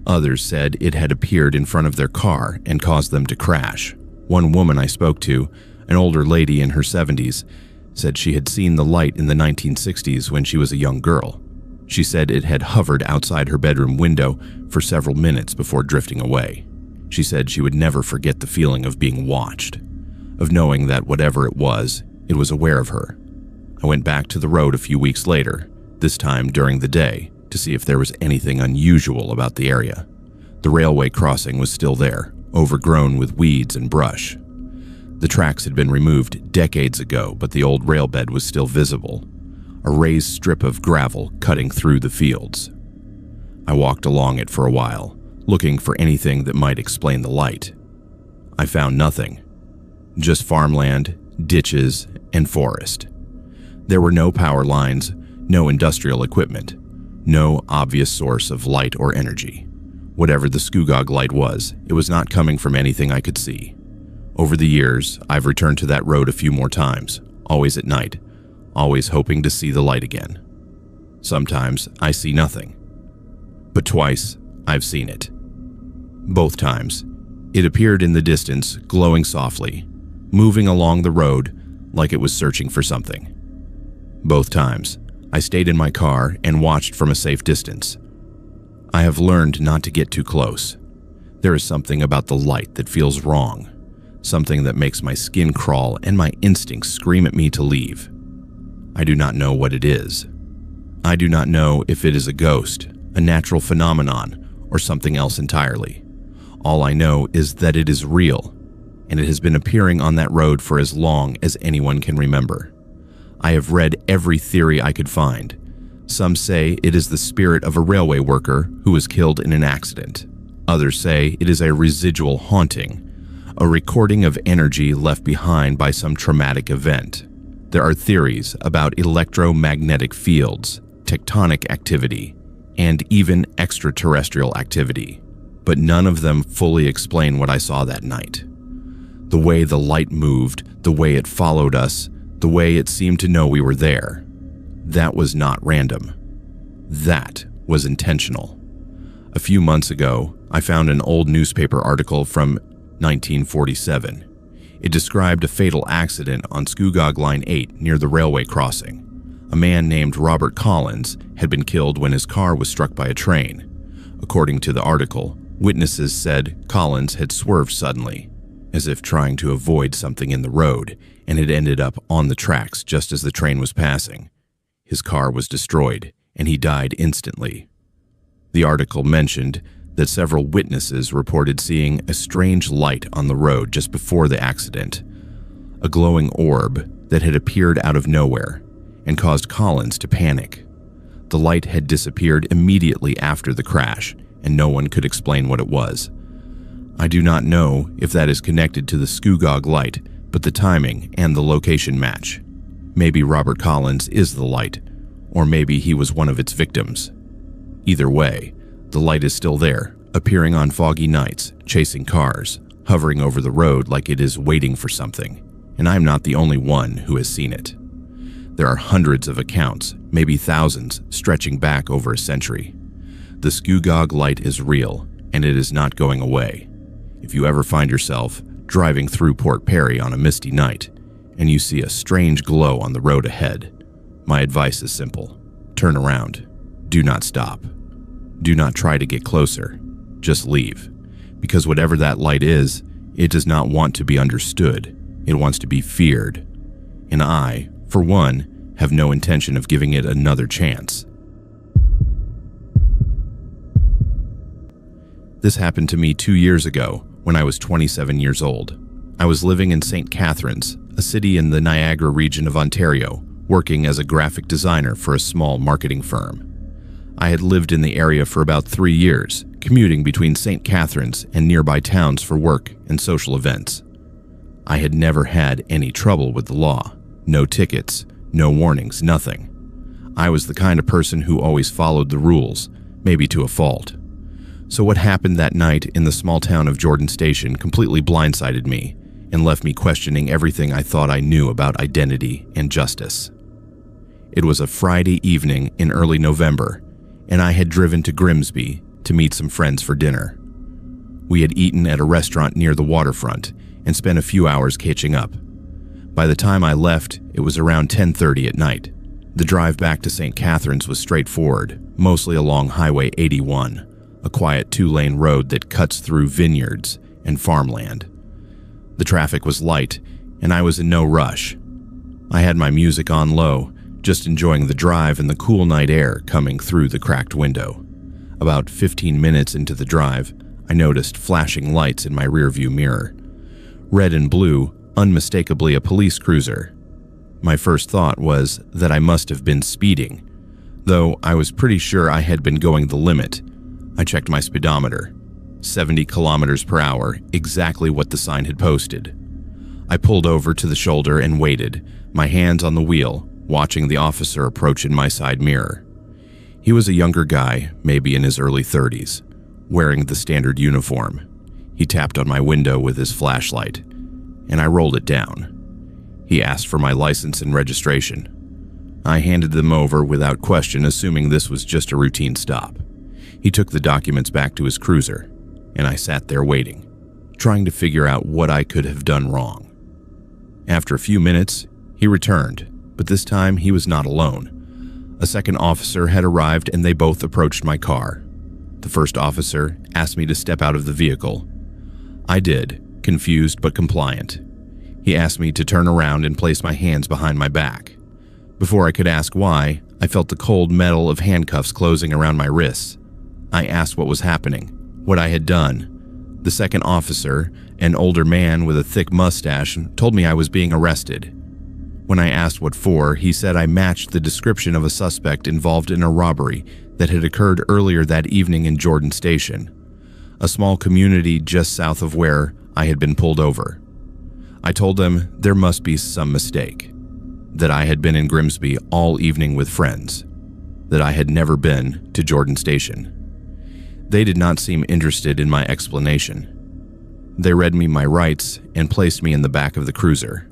Others said it had appeared in front of their car and caused them to crash. One woman I spoke to, an older lady in her 70s, said she had seen the light in the 1960s when she was a young girl. She said it had hovered outside her bedroom window for several minutes before drifting away. She said she would never forget the feeling of being watched, of knowing that whatever it was aware of her. I went back to the road a few weeks later, this time during the day, to see if there was anything unusual about the area. The railway crossing was still there, overgrown with weeds and brush. The tracks had been removed decades ago, but the old rail bed was still visible, a raised strip of gravel cutting through the fields. I walked along it for a while, looking for anything that might explain the light. I found nothing, just farmland, ditches, and forest. There were no power lines, no industrial equipment, no obvious source of light or energy. Whatever the Skugog light was, it was not coming from anything I could see. Over the years, I've returned to that road a few more times, always at night, always hoping to see the light again. Sometimes I see nothing, but twice I've seen it. Both times, it appeared in the distance, glowing softly, moving along the road like it was searching for something. Both times, I stayed in my car and watched from a safe distance. I have learned not to get too close. There is something about the light that feels wrong, something that makes my skin crawl and my instincts scream at me to leave. I do not know what it is. I do not know if it is a ghost, a natural phenomenon, or something else entirely. All I know is that it is real, and it has been appearing on that road for as long as anyone can remember. I have read every theory I could find. Some say it is the spirit of a railway worker who was killed in an accident. Others say it is a residual haunting, a recording of energy left behind by some traumatic event. There are theories about electromagnetic fields, tectonic activity, and even extraterrestrial activity, but none of them fully explain what I saw that night. The way the light moved, the way it followed us, the way it seemed to know we were there. That was not random. That was intentional. A few months ago, I found an old newspaper article from 1947. It described a fatal accident on Scugog Line 8 near the railway crossing. A man named Robert Collins had been killed when his car was struck by a train. According to the article, witnesses said Collins had swerved suddenly, as if trying to avoid something in the road, and had ended up on the tracks just as the train was passing. His car was destroyed, and he died instantly. The article mentioned that several witnesses reported seeing a strange light on the road just before the accident, a glowing orb that had appeared out of nowhere and caused Collins to panic. The light had disappeared immediately after the crash, and no one could explain what it was. I do not know if that is connected to the Scugog light, but the timing and the location match. Maybe Robert Collins is the light, or maybe he was one of its victims. Either way, the light is still there, appearing on foggy nights, chasing cars, hovering over the road like it is waiting for something, and I'm not the only one who has seen it. There are hundreds of accounts, maybe thousands, stretching back over a century. The Scugog light is real, and it is not going away. If you ever find yourself driving through Port Perry on a misty night, and you see a strange glow on the road ahead, my advice is simple. Turn around. Do not stop. Do not try to get closer. Just leave. Because whatever that light is, it does not want to be understood. It wants to be feared. And I, for one, have no intention of giving it another chance. This happened to me 2 years ago when I was 27 years old. I was living in St. Catharines, a city in the Niagara region of Ontario, working as a graphic designer for a small marketing firm. I had lived in the area for about 3 years, commuting between St. Catharines and nearby towns for work and social events. I had never had any trouble with the law. No tickets, no warnings, nothing. I was the kind of person who always followed the rules, maybe to a fault. So what happened that night in the small town of Jordan Station completely blindsided me and left me questioning everything I thought I knew about identity and justice. It was a Friday evening in early November, and I had driven to Grimsby to meet some friends for dinner. We had eaten at a restaurant near the waterfront and spent a few hours catching up. By the time I left, it was around 10:30 at night. The drive back to St. Catharines was straightforward, mostly along Highway 81, a quiet 2-lane road that cuts through vineyards and farmland. The traffic was light, and I was in no rush. I had my music on low, just enjoying the drive and the cool night air coming through the cracked window. About 15 minutes into the drive, I noticed flashing lights in my rearview mirror. Red and blue, unmistakably a police cruiser. My first thought was that I must have been speeding, though I was pretty sure I had been going the limit. I checked my speedometer. 70 kilometers per hour, exactly what the sign had posted. I pulled over to the shoulder and waited, my hands on the wheel, watching the officer approach in my side mirror. He was a younger guy, maybe in his early 30s, wearing the standard uniform. He tapped on my window with his flashlight, and I rolled it down. He asked for my license and registration. I handed them over without question, assuming this was just a routine stop. He took the documents back to his cruiser, and I sat there waiting, trying to figure out what I could have done wrong. After a few minutes, he returned, but this time he was not alone. A second officer had arrived and they both approached my car. The first officer asked me to step out of the vehicle. I did, confused but compliant. He asked me to turn around and place my hands behind my back. Before I could ask why, I felt the cold metal of handcuffs closing around my wrists. I asked what was happening, what I had done. The second officer, an older man with a thick mustache, told me I was being arrested. When I asked what for, he said I matched the description of a suspect involved in a robbery that had occurred earlier that evening in Jordan Station, a small community just south of where I had been pulled over. I told them there must be some mistake, that I had been in Grimsby all evening with friends, that I had never been to Jordan Station. They did not seem interested in my explanation. They read me my rights and placed me in the back of the cruiser.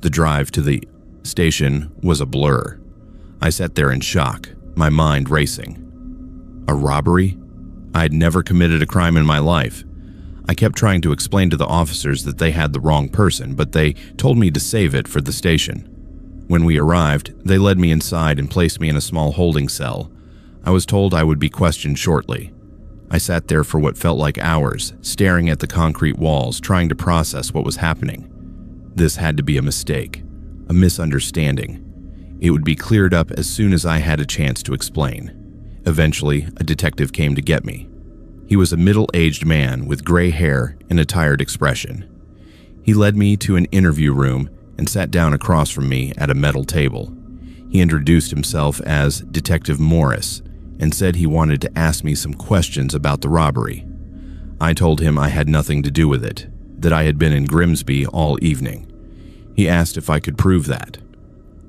The drive to the station was a blur. I sat there in shock, my mind racing. A robbery? I had never committed a crime in my life. I kept trying to explain to the officers that they had the wrong person, but they told me to save it for the station. When we arrived, they led me inside and placed me in a small holding cell. I was told I would be questioned shortly. I sat there for what felt like hours, staring at the concrete walls, trying to process what was happening. This had to be a mistake, a misunderstanding. It would be cleared up as soon as I had a chance to explain. Eventually, a detective came to get me. He was a middle-aged man with gray hair and a tired expression. He led me to an interview room and sat down across from me at a metal table. He introduced himself as Detective Morris and said he wanted to ask me some questions about the robbery. I told him I had nothing to do with it, that I had been in Grimsby all evening. He asked if I could prove that.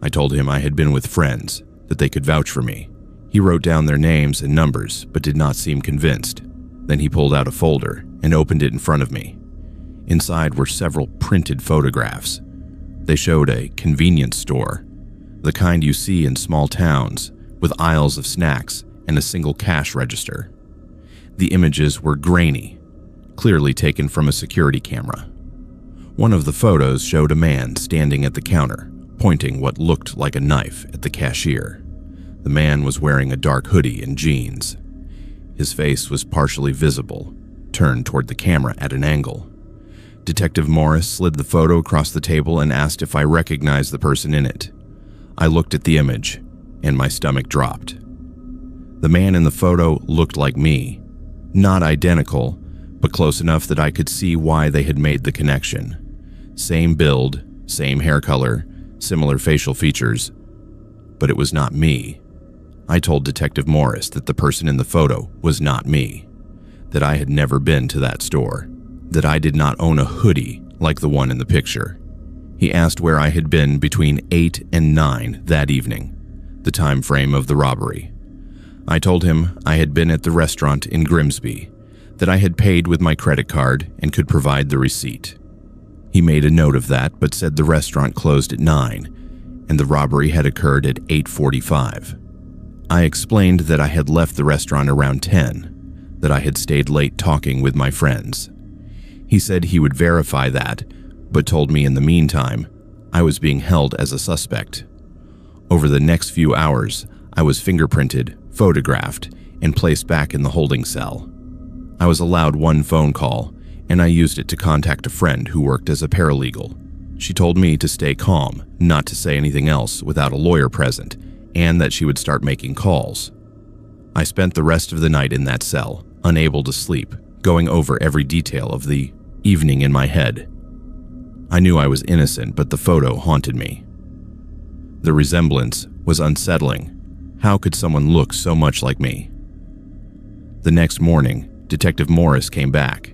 I told him I had been with friends, that they could vouch for me. He wrote down their names and numbers, but did not seem convinced. Then he pulled out a folder and opened it in front of me. Inside were several printed photographs. They showed a convenience store, the kind you see in small towns, with aisles of snacks and a single cash register. The images were grainy, clearly taken from a security camera. One of the photos showed a man standing at the counter, pointing what looked like a knife at the cashier. The man was wearing a dark hoodie and jeans. His face was partially visible, turned toward the camera at an angle. Detective Morris slid the photo across the table and asked if I recognized the person in it. I looked at the image, and my stomach dropped. The man in the photo looked like me, not identical, but close enough that I could see why they had made the connection. Same build, same hair color, similar facial features, but it was not me. I told Detective Morris that the person in the photo was not me, that I had never been to that store, that I did not own a hoodie like the one in the picture. He asked where I had been between 8 and 9 that evening, the time frame of the robbery. I told him I had been at the restaurant in Grimsby, that I had paid with my credit card and could provide the receipt. He made a note of that, but said the restaurant closed at 9, and the robbery had occurred at 8:45. I explained that I had left the restaurant around 10, that I had stayed late talking with my friends. He said he would verify that, but told me in the meantime, I was being held as a suspect. Over the next few hours, I was fingerprinted, photographed, and placed back in the holding cell. I was allowed one phone call, and I used it to contact a friend who worked as a paralegal. She told me to stay calm, not to say anything else without a lawyer present, and that she would start making calls. I spent the rest of the night in that cell, unable to sleep, going over every detail of the evening in my head. I knew I was innocent, but the photo haunted me. The resemblance was unsettling. How could someone look so much like me? The next morning, Detective Morris came back.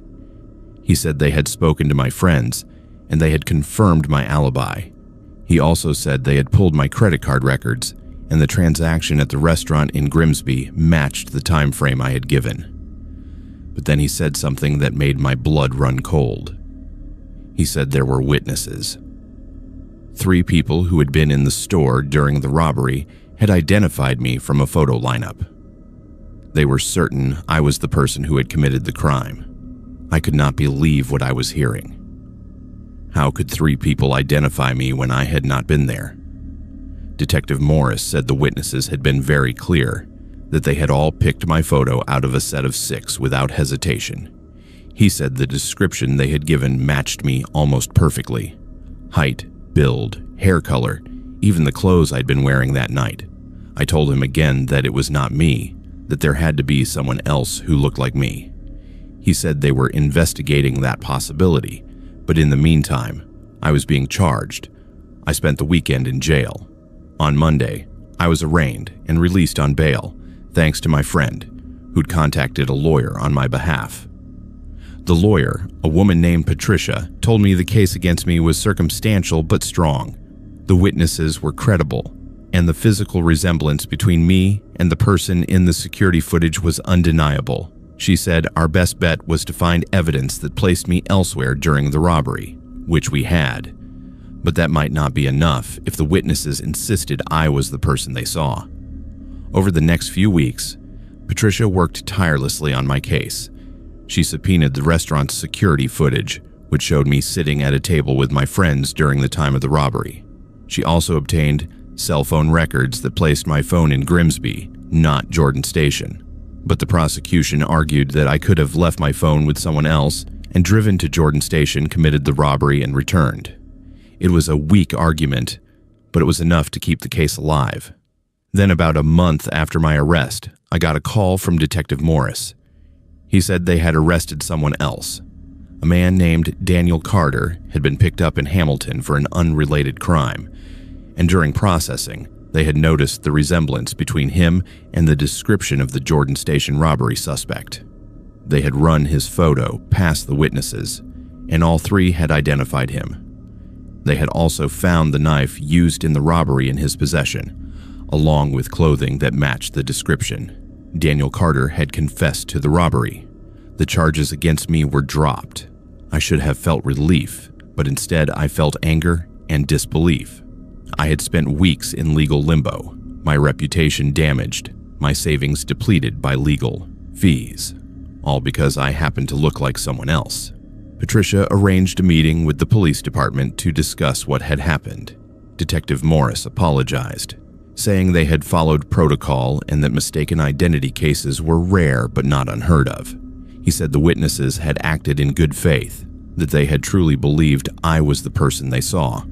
He said they had spoken to my friends, and they had confirmed my alibi. He also said they had pulled my credit card records, and the transaction at the restaurant in Grimsby matched the time frame I had given. But then he said something that made my blood run cold. He said there were witnesses. 3 people who had been in the store during the robbery had identified me from a photo lineup. They were certain I was the person who had committed the crime. I could not believe what I was hearing. How could 3 people identify me when I had not been there? Detective Morris said the witnesses had been very clear, that they had all picked my photo out of a set of 6 without hesitation. He said the description they had given matched me almost perfectly. Height, build, hair color, even the clothes I'd been wearing that night. I told him again that it was not me, that there had to be someone else who looked like me. He said they were investigating that possibility, but in the meantime, I was being charged. I spent the weekend in jail. On Monday, I was arraigned and released on bail, thanks to my friend, who'd contacted a lawyer on my behalf. The lawyer, a woman named Patricia, told me the case against me was circumstantial but strong. The witnesses were credible, and the physical resemblance between me and the person in the security footage was undeniable. She said our best bet was to find evidence that placed me elsewhere during the robbery, which we had. But that might not be enough if the witnesses insisted I was the person they saw. Over the next few weeks, Patricia worked tirelessly on my case. She subpoenaed the restaurant's security footage, which showed me sitting at a table with my friends during the time of the robbery. She also obtained cell phone records that placed my phone in Grimsby, not Jordan Station. But the prosecution argued that I could have left my phone with someone else and driven to Jordan Station, committed the robbery, and returned. It was a weak argument, but it was enough to keep the case alive. Then, about a month after my arrest, I got a call from Detective Morris. He said they had arrested someone else. A man named Daniel Carter had been picked up in Hamilton for an unrelated crime, and during processing, they had noticed the resemblance between him and the description of the Jordan Station robbery suspect. They had run his photo past the witnesses, and all three had identified him. They had also found the knife used in the robbery in his possession, along with clothing that matched the description. Daniel Carter had confessed to the robbery. The charges against me were dropped. I should have felt relief, but instead I felt anger and disbelief. I had spent weeks in legal limbo, my reputation damaged, my savings depleted by legal fees, all because I happened to look like someone else. Patricia arranged a meeting with the police department to discuss what had happened. Detective Morris apologized, saying they had followed protocol and that mistaken identity cases were rare but not unheard of. He said the witnesses had acted in good faith, that they had truly believed I was the person they saw,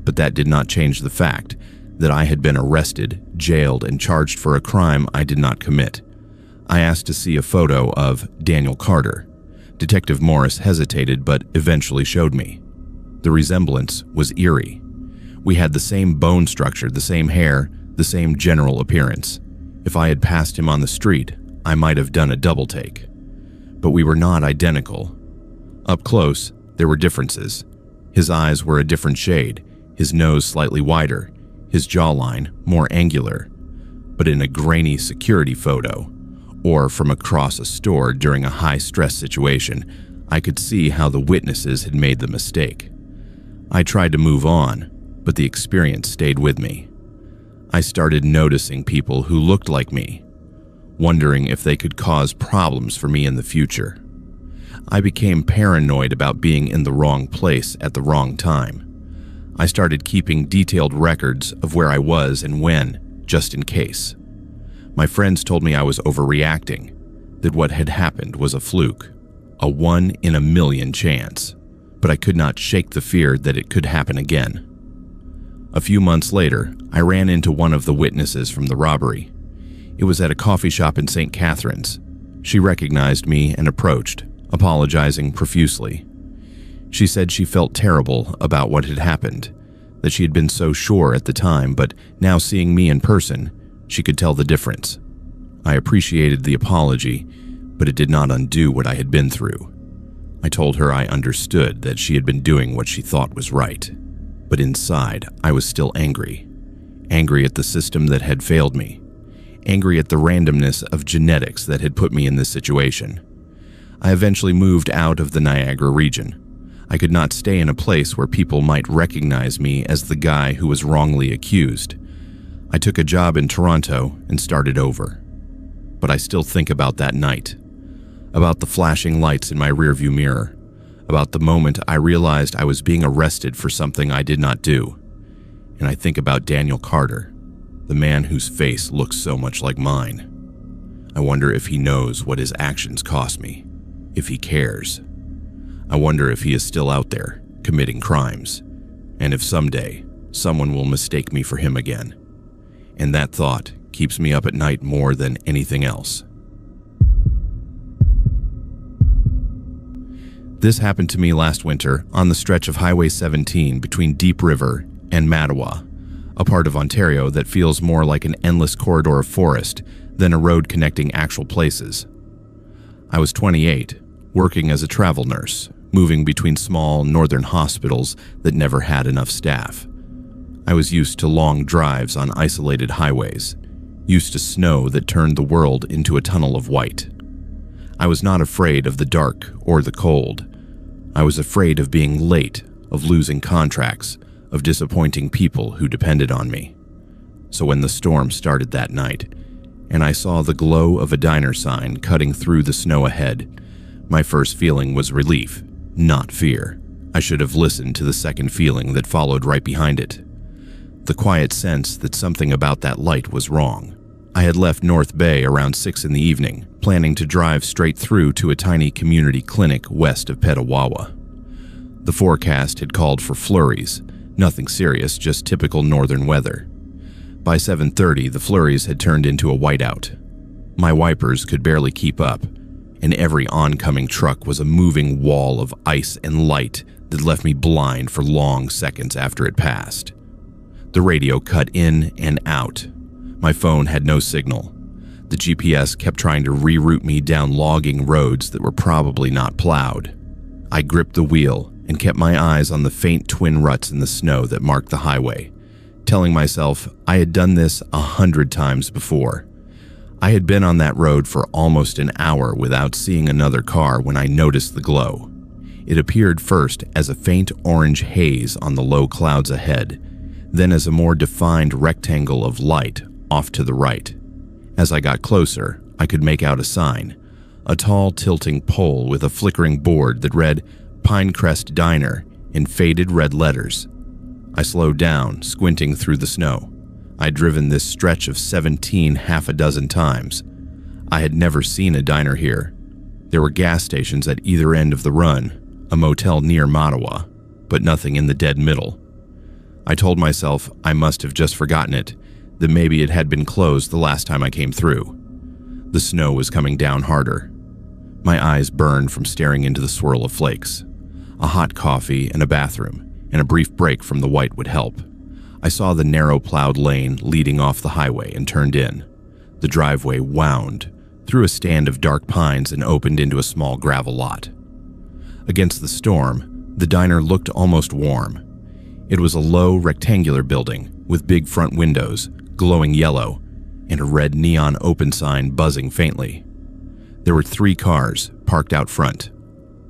but that did not change the fact that I had been arrested, jailed, and charged for a crime I did not commit. I asked to see a photo of Daniel Carter. Detective Morris hesitated but eventually showed me. The resemblance was eerie. We had the same bone structure, the same hair, the same general appearance. If I had passed him on the street, I might have done a double take. But we were not identical. Up close, there were differences. His eyes were a different shade, his nose slightly wider, his jawline more angular. But in a grainy security photo, or from across a store during a high-stress situation, I could see how the witnesses had made the mistake. I tried to move on, but the experience stayed with me. I started noticing people who looked like me, wondering if they could cause problems for me in the future. I became paranoid about being in the wrong place at the wrong time. I started keeping detailed records of where I was and when, just in case. My friends told me I was overreacting, that what had happened was a fluke, a 1 in a million chance, but I could not shake the fear that it could happen again. A few months later, I ran into one of the witnesses from the robbery. It was at a coffee shop in St. Catharines. She recognized me and approached, apologizing profusely. She said she felt terrible about what had happened, that she had been so sure at the time, but now seeing me in person, she could tell the difference. I appreciated the apology, but it did not undo what I had been through. I told her I understood that she had been doing what she thought was right. But inside, I was still angry. Angry at the system that had failed me. Angry at the randomness of genetics that had put me in this situation. I eventually moved out of the Niagara region. I could not stay in a place where people might recognize me as the guy who was wrongly accused. I took a job in Toronto and started over. But I still think about that night. About the flashing lights in my rearview mirror. About the moment I realized I was being arrested for something I did not do. And I think about Daniel Carter, the man whose face looks so much like mine. I wonder if he knows what his actions cost me, if he cares. I wonder if he is still out there, committing crimes, and if someday someone will mistake me for him again. And that thought keeps me up at night more than anything else. This happened to me last winter on the stretch of Highway 17 between Deep River and Mattawa, a part of Ontario that feels more like an endless corridor of forest than a road connecting actual places. I was 28, working as a travel nurse, moving between small northern hospitals that never had enough staff. I was used to long drives on isolated highways, used to snow that turned the world into a tunnel of white. I was not afraid of the dark or the cold. I was afraid of being late, of losing contracts, of disappointing people who depended on me. So when the storm started that night, and I saw the glow of a diner sign cutting through the snow ahead, My first feeling was relief, not fear. I should have listened to the second feeling that followed right behind it. The quiet sense that something about that light was wrong. I had left North Bay around 6 in the evening, planning to drive straight through to a tiny community clinic west of Petawawa. The forecast had called for flurries, nothing serious, just typical northern weather. By 7:30, the flurries had turned into a whiteout. My wipers could barely keep up, and every oncoming truck was a moving wall of ice and light that left me blind for long seconds after it passed. The radio cut in and out. My phone had no signal. The GPS kept trying to reroute me down logging roads that were probably not plowed. I gripped the wheel and kept my eyes on the faint twin ruts in the snow that marked the highway, telling myself I had done this 100 times before. I had been on that road for almost an hour without seeing another car when I noticed the glow. It appeared first as a faint orange haze on the low clouds ahead, then as a more defined rectangle of light off to the right. As I got closer, I could make out a sign, a tall tilting pole with a flickering board that read Pinecrest Diner in faded red letters. I slowed down, squinting through the snow. I'd driven this stretch of 17 half a dozen times. I had never seen a diner here. There were gas stations at either end of the run, a motel near Mattawa, but nothing in the dead middle. I told myself I must have just forgotten it, that maybe it had been closed the last time I came through. The snow was coming down harder. My eyes burned from staring into the swirl of flakes. A hot coffee and a bathroom, and a brief break from the white would help. I saw the narrow plowed lane leading off the highway and turned in. The driveway wound through a stand of dark pines and opened into a small gravel lot. Against the storm, the diner looked almost warm. It was a low, rectangular building with big front windows, glowing yellow, and a red neon open sign buzzing faintly. There were 3 cars parked out front,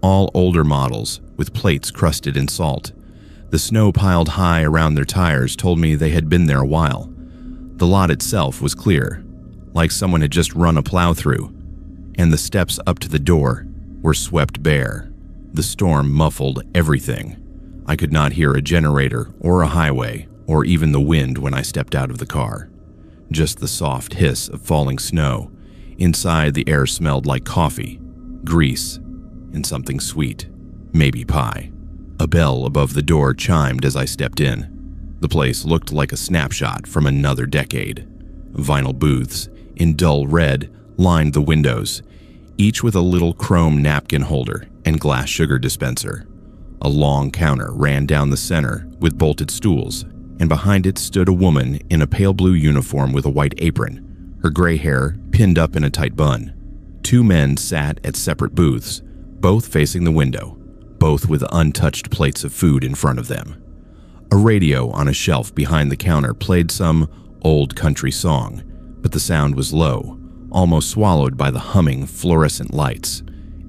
all older models with plates crusted in salt. The snow piled high around their tires told me they had been there a while. The lot itself was clear, like someone had just run a plow through, and the steps up to the door were swept bare. The storm muffled everything. I could not hear a generator or a highway or even the wind when I stepped out of the car. Just the soft hiss of falling snow. Inside, the air smelled like coffee, grease, and something sweet, maybe pie. A bell above the door chimed as I stepped in. The place looked like a snapshot from another decade. Vinyl booths, in dull red, lined the windows, each with a little chrome napkin holder and glass sugar dispenser. A long counter ran down the center with bolted stools, and behind it stood a woman in a pale blue uniform with a white apron, her gray hair pinned up in a tight bun. 2 men sat at separate booths, both facing the window, both with untouched plates of food in front of them. A radio on a shelf behind the counter played some old country song, but the sound was low, almost swallowed by the humming fluorescent lights.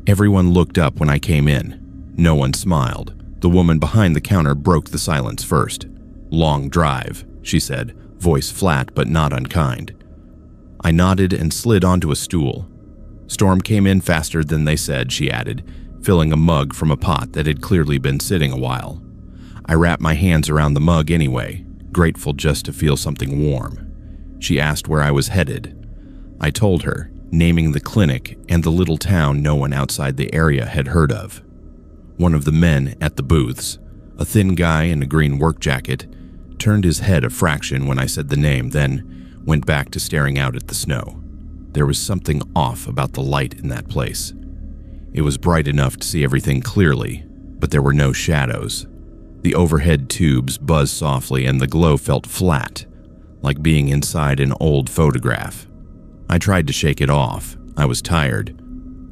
Everyone looked up when I came in. No one smiled. The woman behind the counter broke the silence first. "Long drive," she said, voice flat but not unkind. I nodded and slid onto a stool. "Storm came in faster than they said," she added, filling a mug from a pot that had clearly been sitting a while. I wrapped my hands around the mug anyway, grateful just to feel something warm. She asked where I was headed. I told her, naming the clinic and the little town no one outside the area had heard of. One of the men at the booths, a thin guy in a green work jacket, turned his head a fraction when I said the name, then went back to staring out at the snow. There was something off about the light in that place. It was bright enough to see everything clearly, but there were no shadows. The overhead tubes buzzed softly and the glow felt flat, like being inside an old photograph. I tried to shake it off. I was tired.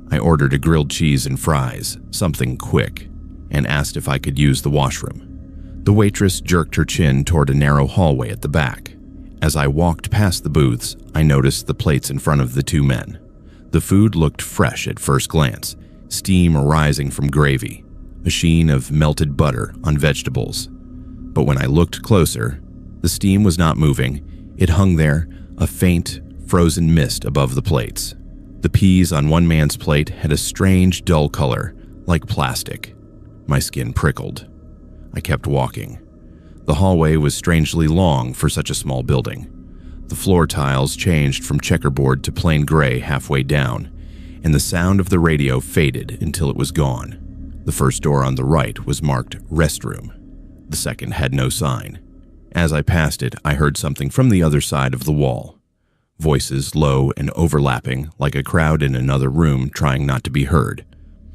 I ordered a grilled cheese and fries, something quick, and asked if I could use the washroom. The waitress jerked her chin toward a narrow hallway at the back. As I walked past the booths, I noticed the plates in front of the 2 men. The food looked fresh at first glance, steam rising from gravy, a sheen of melted butter on vegetables. But when I looked closer, the steam was not moving. It hung there, a faint, frozen mist above the plates. The peas on one man's plate had a strange, dull color, like plastic. My skin prickled. I kept walking. The hallway was strangely long for such a small building. The floor tiles changed from checkerboard to plain gray halfway down, and the sound of the radio faded until it was gone. The first door on the right was marked restroom. The second had no sign. As I passed it, I heard something from the other side of the wall. Voices low and overlapping, like a crowd in another room trying not to be heard.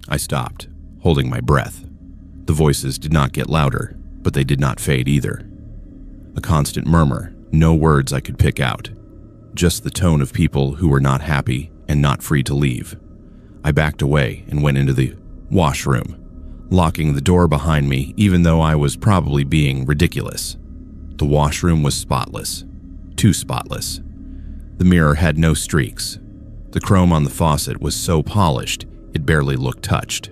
I stopped, holding my breath. The voices did not get louder, but they did not fade either. A constant murmur, no words I could pick out. Just the tone of people who were not happy and not free to leave. I backed away and went into the washroom, locking the door behind me even though I was probably being ridiculous. The washroom was spotless. Too spotless. The mirror had no streaks. The chrome on the faucet was so polished it barely looked touched.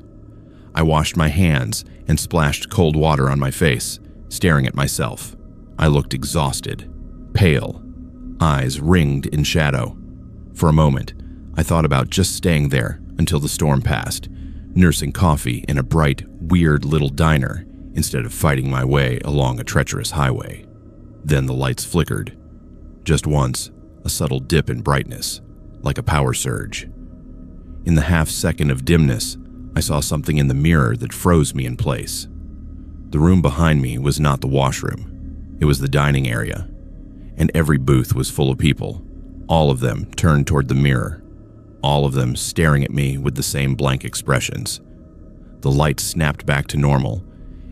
I washed my hands and splashed cold water on my face, staring at myself. I looked exhausted, pale, eyes ringed in shadow. For a moment, I thought about just staying there until the storm passed, nursing coffee in a bright, weird little diner instead of fighting my way along a treacherous highway. Then the lights flickered. Just once, a subtle dip in brightness, like a power surge. In the half-second of dimness, I saw something in the mirror that froze me in place. The room behind me was not the washroom. It was the dining area, and every booth was full of people, all of them turned toward the mirror, all of them staring at me with the same blank expressions. The light snapped back to normal,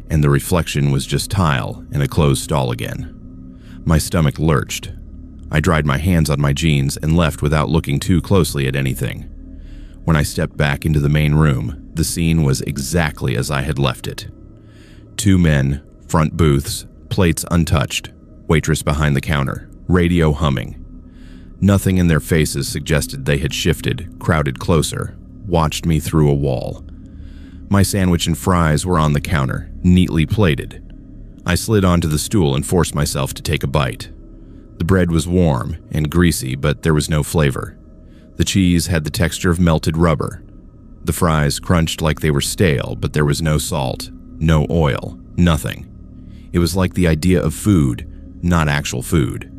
and the reflection was just tile and a closed stall again. My stomach lurched. I dried my hands on my jeans and left without looking too closely at anything. When I stepped back into the main room, the scene was exactly as I had left it. 2 men, front booths, plates untouched, waitress behind the counter, radio humming. Nothing in their faces suggested they had shifted, crowded closer, watched me through a wall. My sandwich and fries were on the counter, neatly plated. I slid onto the stool and forced myself to take a bite. The bread was warm and greasy, but there was no flavor. The cheese had the texture of melted rubber. The fries crunched like they were stale, but there was no salt, no oil, nothing. It was like the idea of food, not actual food.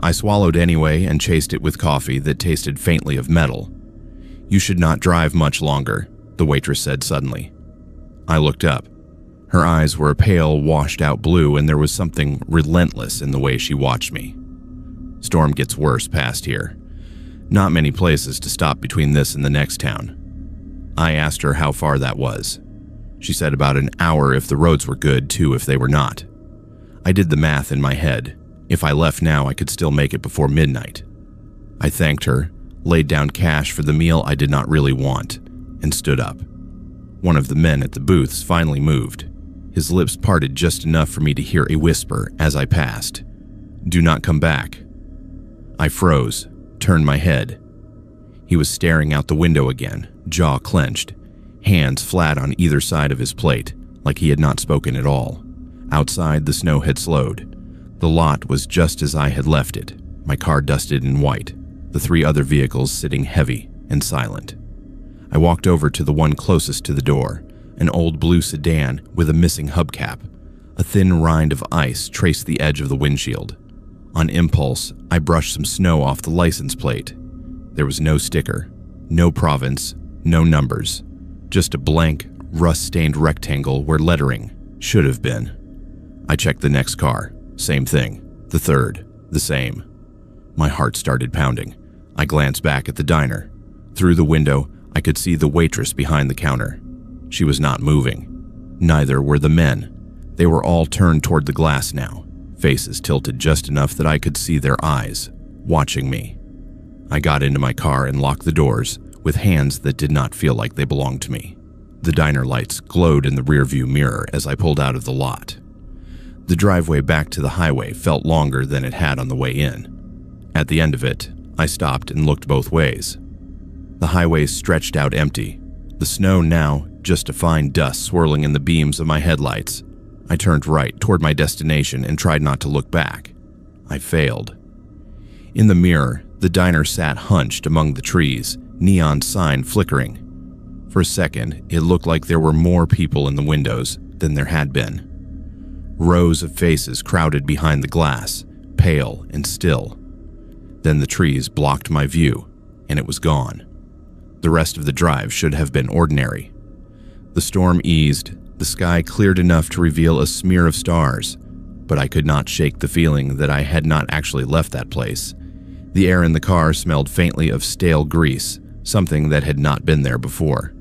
I swallowed anyway and chased it with coffee that tasted faintly of metal. "You should not drive much longer," the waitress said suddenly. I looked up. Her eyes were a pale, washed-out blue, and there was something relentless in the way she watched me. Storm gets worse past here. Not many places to stop between this and the next town. I asked her how far that was. She said about an hour if the roads were good, 2 if they were not. I did the math in my head. If I left now, I could still make it before midnight. I thanked her, laid down cash for the meal I did not really want, and stood up. One of the men at the booths finally moved. His lips parted just enough for me to hear a whisper as I passed. "Do not come back." I froze, turned my head. He was staring out the window again, jaw clenched, hands flat on either side of his plate, like he had not spoken at all. Outside, the snow had slowed. The lot was just as I had left it, my car dusted in white, the 3 other vehicles sitting heavy and silent. I walked over to the one closest to the door, an old blue sedan with a missing hubcap. A thin rind of ice traced the edge of the windshield. On impulse, I brushed some snow off the license plate. There was no sticker, no province, no numbers, just a blank, rust-stained rectangle where lettering should have been. I checked the next car, same thing. The third, the same. My heart started pounding. I glanced back at the diner. Through the window, I could see the waitress behind the counter. She was not moving. Neither were the men. They were all turned toward the glass now, faces tilted just enough that I could see their eyes, watching me. I got into my car and locked the doors, with hands that did not feel like they belonged to me. The diner lights glowed in the rearview mirror as I pulled out of the lot. The driveway back to the highway felt longer than it had on the way in. At the end of it, I stopped and looked both ways. The highway stretched out empty, the snow now just a fine dust swirling in the beams of my headlights. I turned right toward my destination and tried not to look back. I failed. In the mirror, The diner sat hunched among the trees, neon sign flickering. For a second, it looked like there were more people in the windows than there had been. Rows of faces crowded behind the glass, pale and still. Then the trees blocked my view, and it was gone. The rest of the drive should have been ordinary. The storm eased, the sky cleared enough to reveal a smear of stars, but I could not shake the feeling that I had not actually left that place. The air in the car smelled faintly of stale grease, something that had not been there before.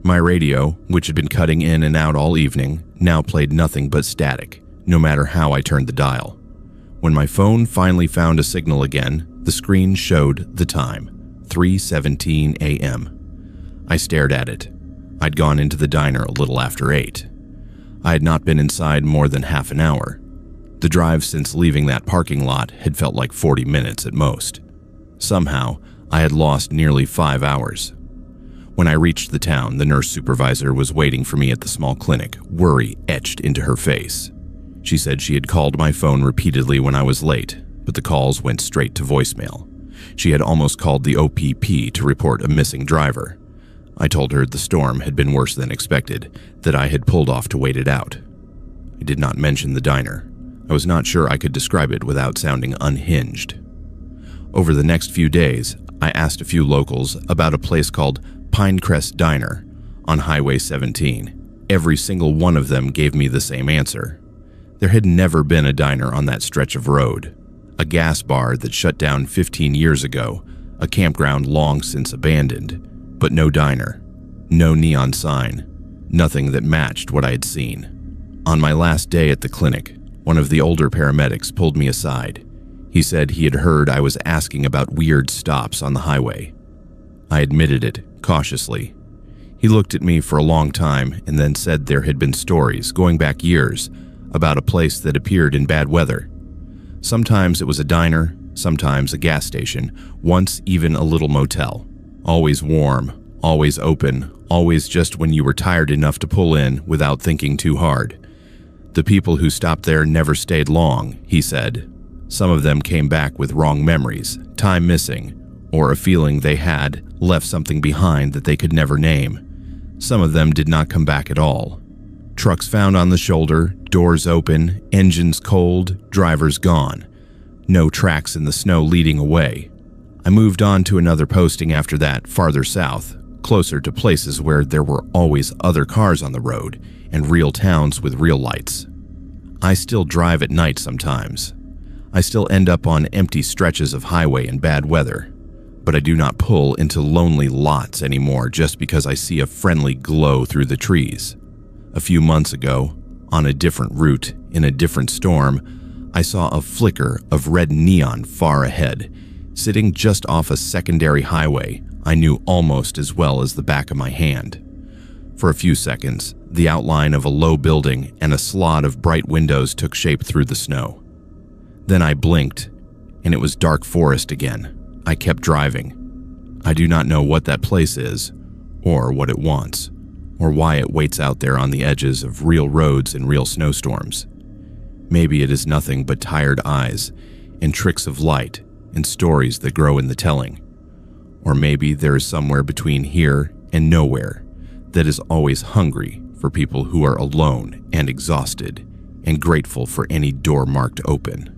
My radio, which had been cutting in and out all evening, now played nothing but static, no matter how I turned the dial. When my phone finally found a signal again, the screen showed the time, 3:17 a.m. I stared at it. I'd gone into the diner a little after 8. I had not been inside more than half an hour. The drive since leaving that parking lot had felt like 40 minutes at most. Somehow, I had lost nearly 5 hours. When I reached the town, the nurse supervisor was waiting for me at the small clinic, worry etched into her face. She said she had called my phone repeatedly when I was late, but the calls went straight to voicemail. She had almost called the OPP to report a missing driver. I told her the storm had been worse than expected, that I had pulled off to wait it out. I did not mention the diner. I was not sure I could describe it without sounding unhinged. Over the next few days, I asked a few locals about a place called Pinecrest Diner on Highway 17. Every single one of them gave me the same answer. There had never been a diner on that stretch of road. A gas bar that shut down 15 years ago, a campground long since abandoned, but no diner, no neon sign, nothing that matched what I had seen. On my last day at the clinic, one of the older paramedics pulled me aside. He said he had heard I was asking about weird stops on the highway. I admitted it, cautiously. He looked at me for a long time and then said there had been stories, going back years, about a place that appeared in bad weather. Sometimes it was a diner, sometimes a gas station, once even a little motel. Always warm, always open, always just when you were tired enough to pull in without thinking too hard. The people who stopped there never stayed long, he said. Some of them came back with wrong memories, time missing, or a feeling they had left something behind that they could never name. Some of them did not come back at all. Trucks found on the shoulder, doors open, engines cold, drivers gone. No tracks in the snow leading away. I moved on to another posting after that, farther south, closer to places where there were always other cars on the road and real towns with real lights. I still drive at night sometimes. I still end up on empty stretches of highway in bad weather, but I do not pull into lonely lots anymore just because I see a friendly glow through the trees. A few months ago, on a different route, in a different storm, I saw a flicker of red neon far ahead, sitting just off a secondary highway I knew almost as well as the back of my hand. For a few seconds, the outline of a low building and a slot of bright windows took shape through the snow. Then I blinked, and it was dark forest again. I kept driving. I do not know what that place is, or what it wants, or why it waits out there on the edges of real roads in real snowstorms. Maybe it is nothing but tired eyes, and tricks of light, and stories that grow in the telling. Or maybe there is somewhere between here and nowhere that is always hungry for people who are alone and exhausted, and grateful for any door marked open.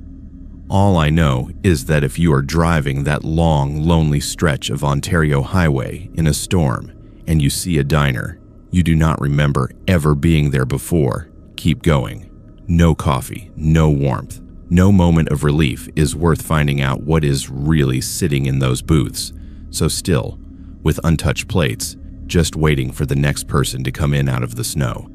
All I know is that if you are driving that long, lonely stretch of Ontario highway in a storm and you see a diner, you do not remember ever being there before, keep going. No coffee, no warmth, no moment of relief is worth finding out what is really sitting in those booths, so still, with untouched plates, just waiting for the next person to come in out of the snow.